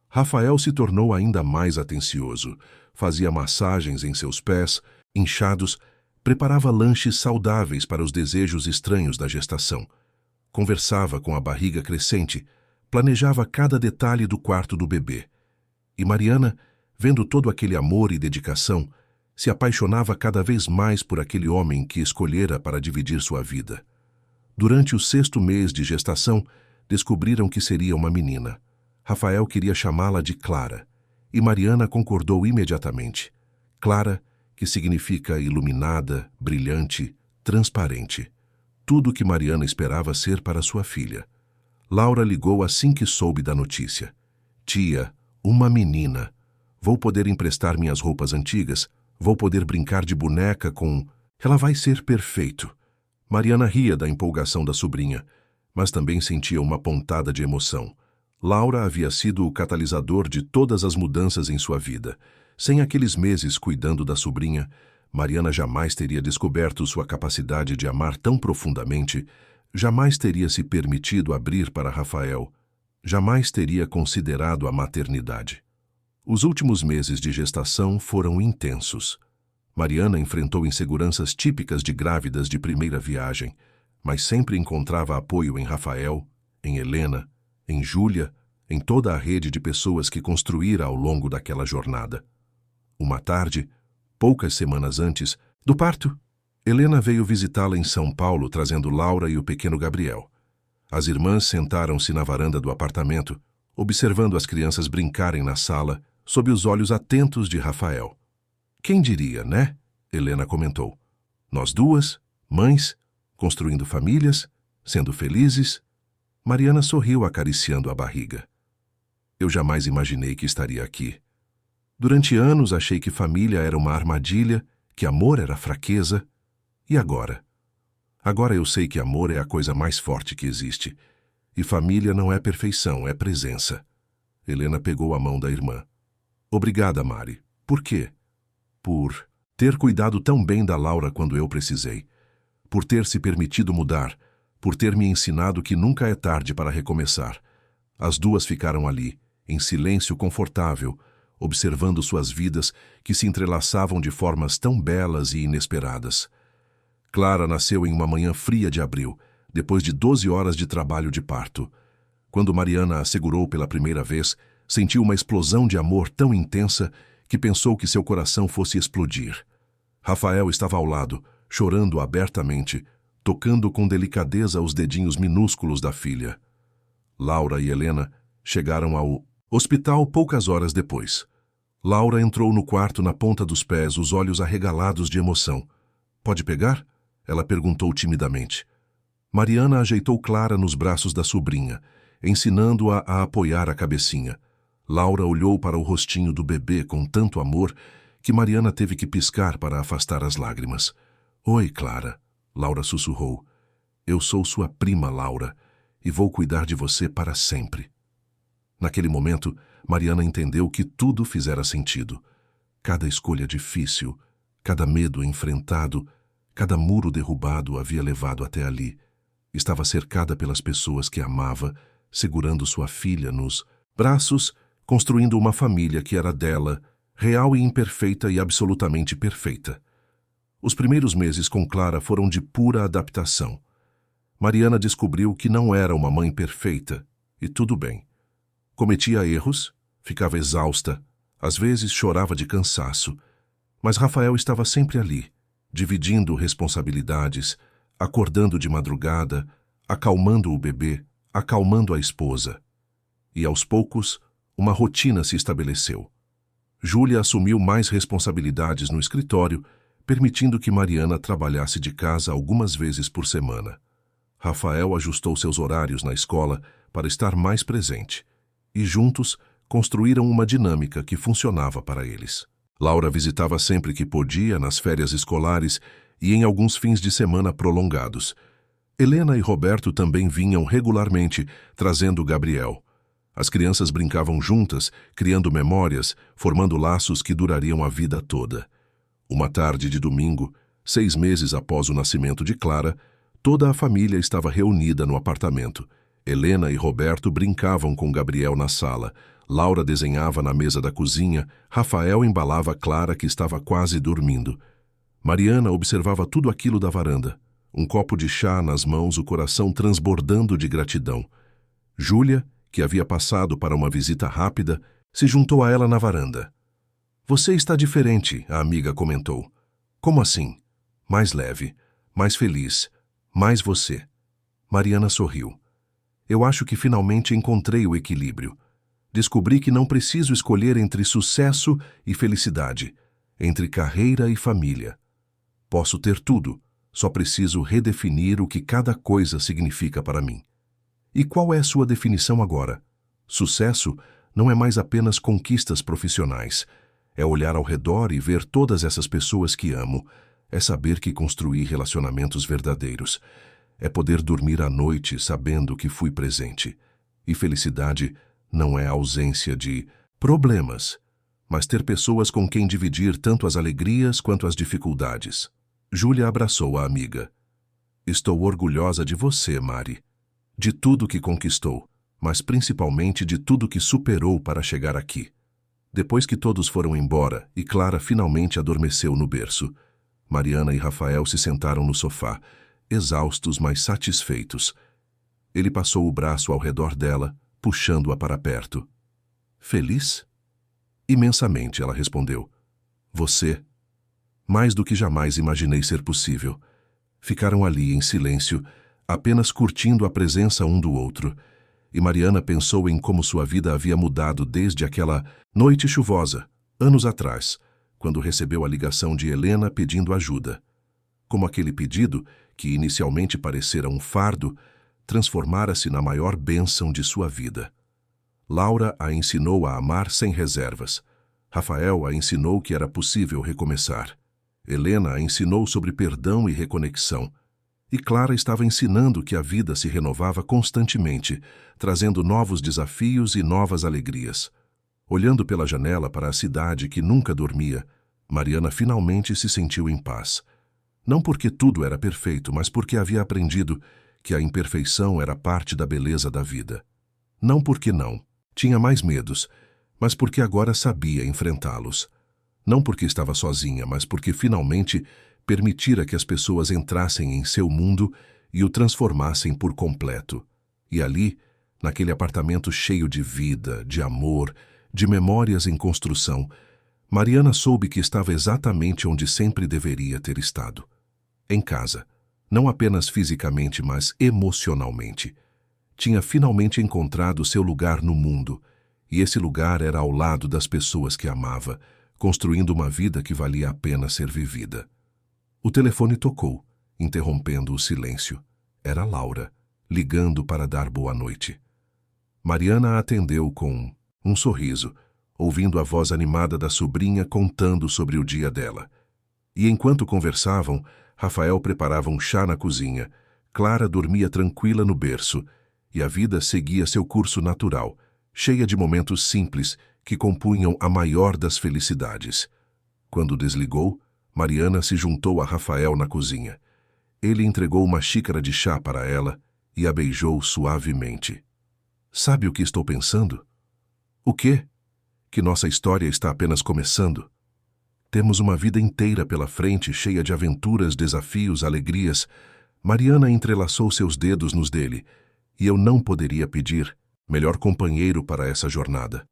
Rafael se tornou ainda mais atencioso. Fazia massagens em seus pés, inchados, preparava lanches saudáveis para os desejos estranhos da gestação. Conversava com a barriga crescente, planejava cada detalhe do quarto do bebê. E Mariana, vendo todo aquele amor e dedicação, se apaixonava cada vez mais por aquele homem que escolhera para dividir sua vida. Durante o 6º mês de gestação, descobriram que seria uma menina. Rafael queria chamá-la de Clara, e Mariana concordou imediatamente. Clara, que significa iluminada, brilhante, transparente. Tudo o que Mariana esperava ser para sua filha. Laura ligou assim que soube da notícia. "Tia, uma menina. Vou poder emprestar minhas roupas antigas, vou poder brincar de boneca com... Ela vai ser perfeito." Mariana ria da empolgação da sobrinha, mas também sentia uma pontada de emoção. Laura havia sido o catalisador de todas as mudanças em sua vida. Sem aqueles meses cuidando da sobrinha, Mariana jamais teria descoberto sua capacidade de amar tão profundamente, jamais teria se permitido abrir para Rafael, jamais teria considerado a maternidade. Os últimos meses de gestação foram intensos. Mariana enfrentou inseguranças típicas de grávidas de primeira viagem, mas sempre encontrava apoio em Rafael, em Helena, em Júlia, em toda a rede de pessoas que construíra ao longo daquela jornada. Uma tarde, poucas semanas antes do parto, Helena veio visitá-la em São Paulo trazendo Laura e o pequeno Gabriel. As irmãs sentaram-se na varanda do apartamento, observando as crianças brincarem na sala, sob os olhos atentos de Rafael. "Quem diria, né?" Helena comentou. "Nós duas, mães, construindo famílias, sendo felizes." Mariana sorriu acariciando a barriga. Eu jamais imaginei que estaria aqui. Durante anos achei que família era uma armadilha, que amor era fraqueza. E agora? Agora eu sei que amor é a coisa mais forte que existe. E família não é perfeição, é presença. Helena pegou a mão da irmã. Obrigada, Mari. Por quê? Por ter cuidado tão bem da Laura quando eu precisei. Por ter se permitido mudar. Por ter me ensinado que nunca é tarde para recomeçar. As duas ficaram ali, em silêncio confortável, observando suas vidas que se entrelaçavam de formas tão belas e inesperadas. Clara nasceu em uma manhã fria de abril, depois de 12 horas de trabalho de parto. Quando Mariana a segurou pela primeira vez, sentiu uma explosão de amor tão intensa que pensou que seu coração fosse explodir. Rafael estava ao lado, chorando abertamente, tocando com delicadeza os dedinhos minúsculos da filha. Laura e Helena chegaram ao hospital poucas horas depois. Laura entrou no quarto na ponta dos pés, os olhos arregalados de emoção. "Pode pegar?" ela perguntou timidamente. Mariana ajeitou Clara nos braços da sobrinha, ensinando-a a apoiar a cabecinha. Laura olhou para o rostinho do bebê com tanto amor que Mariana teve que piscar para afastar as lágrimas. "Oi, Clara", Laura sussurrou. "Eu sou sua prima, Laura, e vou cuidar de você para sempre." Naquele momento, Mariana entendeu que tudo fizera sentido. Cada escolha difícil, cada medo enfrentado, cada muro derrubado havia levado até ali. Estava cercada pelas pessoas que amava, segurando sua filha nos braços, construindo uma família que era dela, real e imperfeita e absolutamente perfeita. Os primeiros meses com Clara foram de pura adaptação. Mariana descobriu que não era uma mãe perfeita, e tudo bem. Cometia erros, ficava exausta, às vezes chorava de cansaço, mas Rafael estava sempre ali, dividindo responsabilidades, acordando de madrugada, acalmando o bebê, acalmando a esposa. E aos poucos, uma rotina se estabeleceu. Júlia assumiu mais responsabilidades no escritório, permitindo que Mariana trabalhasse de casa algumas vezes por semana. Rafael ajustou seus horários na escola para estar mais presente, e juntos construíram uma dinâmica que funcionava para eles. Laura visitava sempre que podia nas férias escolares e em alguns fins de semana prolongados. Helena e Roberto também vinham regularmente, trazendo Gabriel. As crianças brincavam juntas, criando memórias, formando laços que durariam a vida toda. Uma tarde de domingo, 6 meses após o nascimento de Clara, toda a família estava reunida no apartamento. Helena e Roberto brincavam com Gabriel na sala. Laura desenhava na mesa da cozinha. Rafael embalava Clara, que estava quase dormindo. Mariana observava tudo aquilo da varanda. Um copo de chá nas mãos, o coração transbordando de gratidão. Júlia, que havia passado para uma visita rápida, se juntou a ela na varanda. "Você está diferente", a amiga comentou. "Como assim?" "Mais leve, mais feliz, mais você." Mariana sorriu. "Eu acho que finalmente encontrei o equilíbrio. Descobri que não preciso escolher entre sucesso e felicidade, entre carreira e família. Posso ter tudo, só preciso redefinir o que cada coisa significa para mim." E qual é sua definição agora? Sucesso não é mais apenas conquistas profissionais. É olhar ao redor e ver todas essas pessoas que amo. É saber que construí relacionamentos verdadeiros. É poder dormir à noite sabendo que fui presente. E felicidade não é a ausência de problemas, mas ter pessoas com quem dividir tanto as alegrias quanto as dificuldades. Júlia abraçou a amiga. "Estou orgulhosa de você, Mari. De tudo que conquistou, mas principalmente de tudo que superou para chegar aqui." Depois que todos foram embora e Clara finalmente adormeceu no berço, Mariana e Rafael se sentaram no sofá, exaustos, mas satisfeitos. Ele passou o braço ao redor dela, puxando-a para perto. "Feliz?" "Imensamente", ela respondeu. "Você?" "Mais do que jamais imaginei ser possível." Ficaram ali em silêncio, apenas curtindo a presença um do outro, e Mariana pensou em como sua vida havia mudado desde aquela noite chuvosa, anos atrás, quando recebeu a ligação de Helena pedindo ajuda. Como aquele pedido, que inicialmente parecera um fardo, transformara-se na maior bênção de sua vida. Laura a ensinou a amar sem reservas. Rafael a ensinou que era possível recomeçar. Helena a ensinou sobre perdão e reconexão. E Clara estava ensinando que a vida se renovava constantemente, trazendo novos desafios e novas alegrias. Olhando pela janela para a cidade que nunca dormia, Mariana finalmente se sentiu em paz. Não porque tudo era perfeito, mas porque havia aprendido que a imperfeição era parte da beleza da vida. Não porque tinha mais medos, mas porque agora sabia enfrentá-los. Não porque estava sozinha, mas porque finalmente permitira que as pessoas entrassem em seu mundo e o transformassem por completo. E ali, naquele apartamento cheio de vida, de amor, de memórias em construção, Mariana soube que estava exatamente onde sempre deveria ter estado. Em casa, não apenas fisicamente, mas emocionalmente. Tinha finalmente encontrado seu lugar no mundo, e esse lugar era ao lado das pessoas que amava, construindo uma vida que valia a pena ser vivida. O telefone tocou, interrompendo o silêncio. Era Laura, ligando para dar boa noite. Mariana a atendeu com um sorriso, ouvindo a voz animada da sobrinha contando sobre o dia dela. E enquanto conversavam, Rafael preparava um chá na cozinha, Clara dormia tranquila no berço, e a vida seguia seu curso natural, cheia de momentos simples que compunham a maior das felicidades. Quando desligou, Mariana se juntou a Rafael na cozinha. Ele entregou uma xícara de chá para ela e a beijou suavemente. Sabe o que estou pensando? O quê? Que nossa história está apenas começando. Temos uma vida inteira pela frente, cheia de aventuras, desafios, alegrias. Mariana entrelaçou seus dedos nos dele, e eu não poderia pedir melhor companheiro para essa jornada.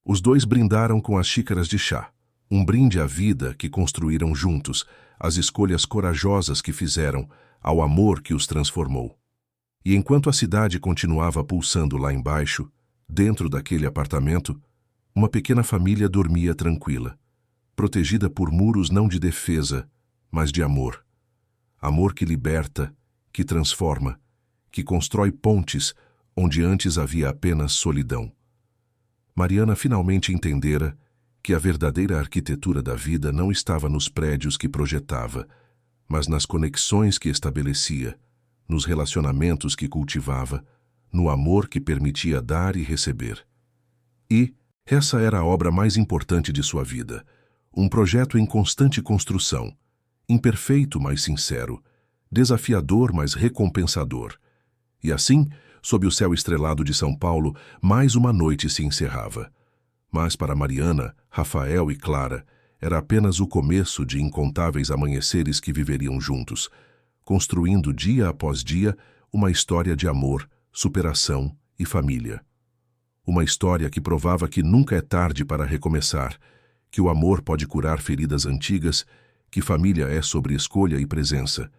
Os dois brindaram com as xícaras de chá, um brinde à vida que construíram juntos, às escolhas corajosas que fizeram, ao amor que os transformou. E enquanto a cidade continuava pulsando lá embaixo, dentro daquele apartamento, uma pequena família dormia tranquila, protegida por muros não de defesa, mas de amor. Amor que liberta, que transforma, que constrói pontes onde antes havia apenas solidão. Mariana finalmente entendera que a verdadeira arquitetura da vida não estava nos prédios que projetava, mas nas conexões que estabelecia, nos relacionamentos que cultivava, no amor que permitia dar e receber. E essa era a obra mais importante de sua vida, um projeto em constante construção, imperfeito, mas sincero, desafiador, mas recompensador. E assim, sob o céu estrelado de São Paulo, mais uma noite se encerrava. Mas para Mariana, Rafael e Clara, era apenas o começo de incontáveis amanheceres que viveriam juntos, construindo dia após dia uma história de amor, superação e família. Uma história que provava que nunca é tarde para recomeçar, que o amor pode curar feridas antigas, que família é sobre escolha e presença,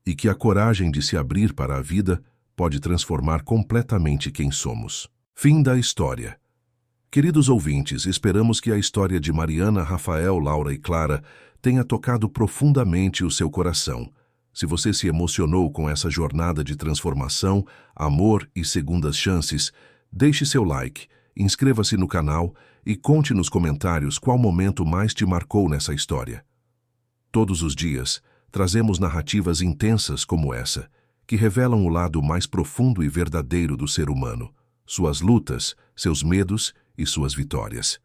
e que a coragem de se abrir para a vida pode transformar completamente quem somos. Fim da história. Queridos ouvintes, esperamos que a história de Mariana, Rafael, Laura e Clara tenha tocado profundamente o seu coração. Se você se emocionou com essa jornada de transformação, amor e segundas chances, deixe seu like, inscreva-se no canal e conte nos comentários qual momento mais te marcou nessa história. Todos os dias, trazemos narrativas intensas como essa, que revelam o lado mais profundo e verdadeiro do ser humano, suas lutas, seus medos e suas vitórias.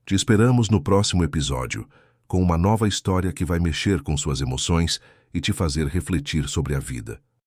Te esperamos no próximo episódio, com uma nova história que vai mexer com suas emoções e te fazer refletir sobre a vida.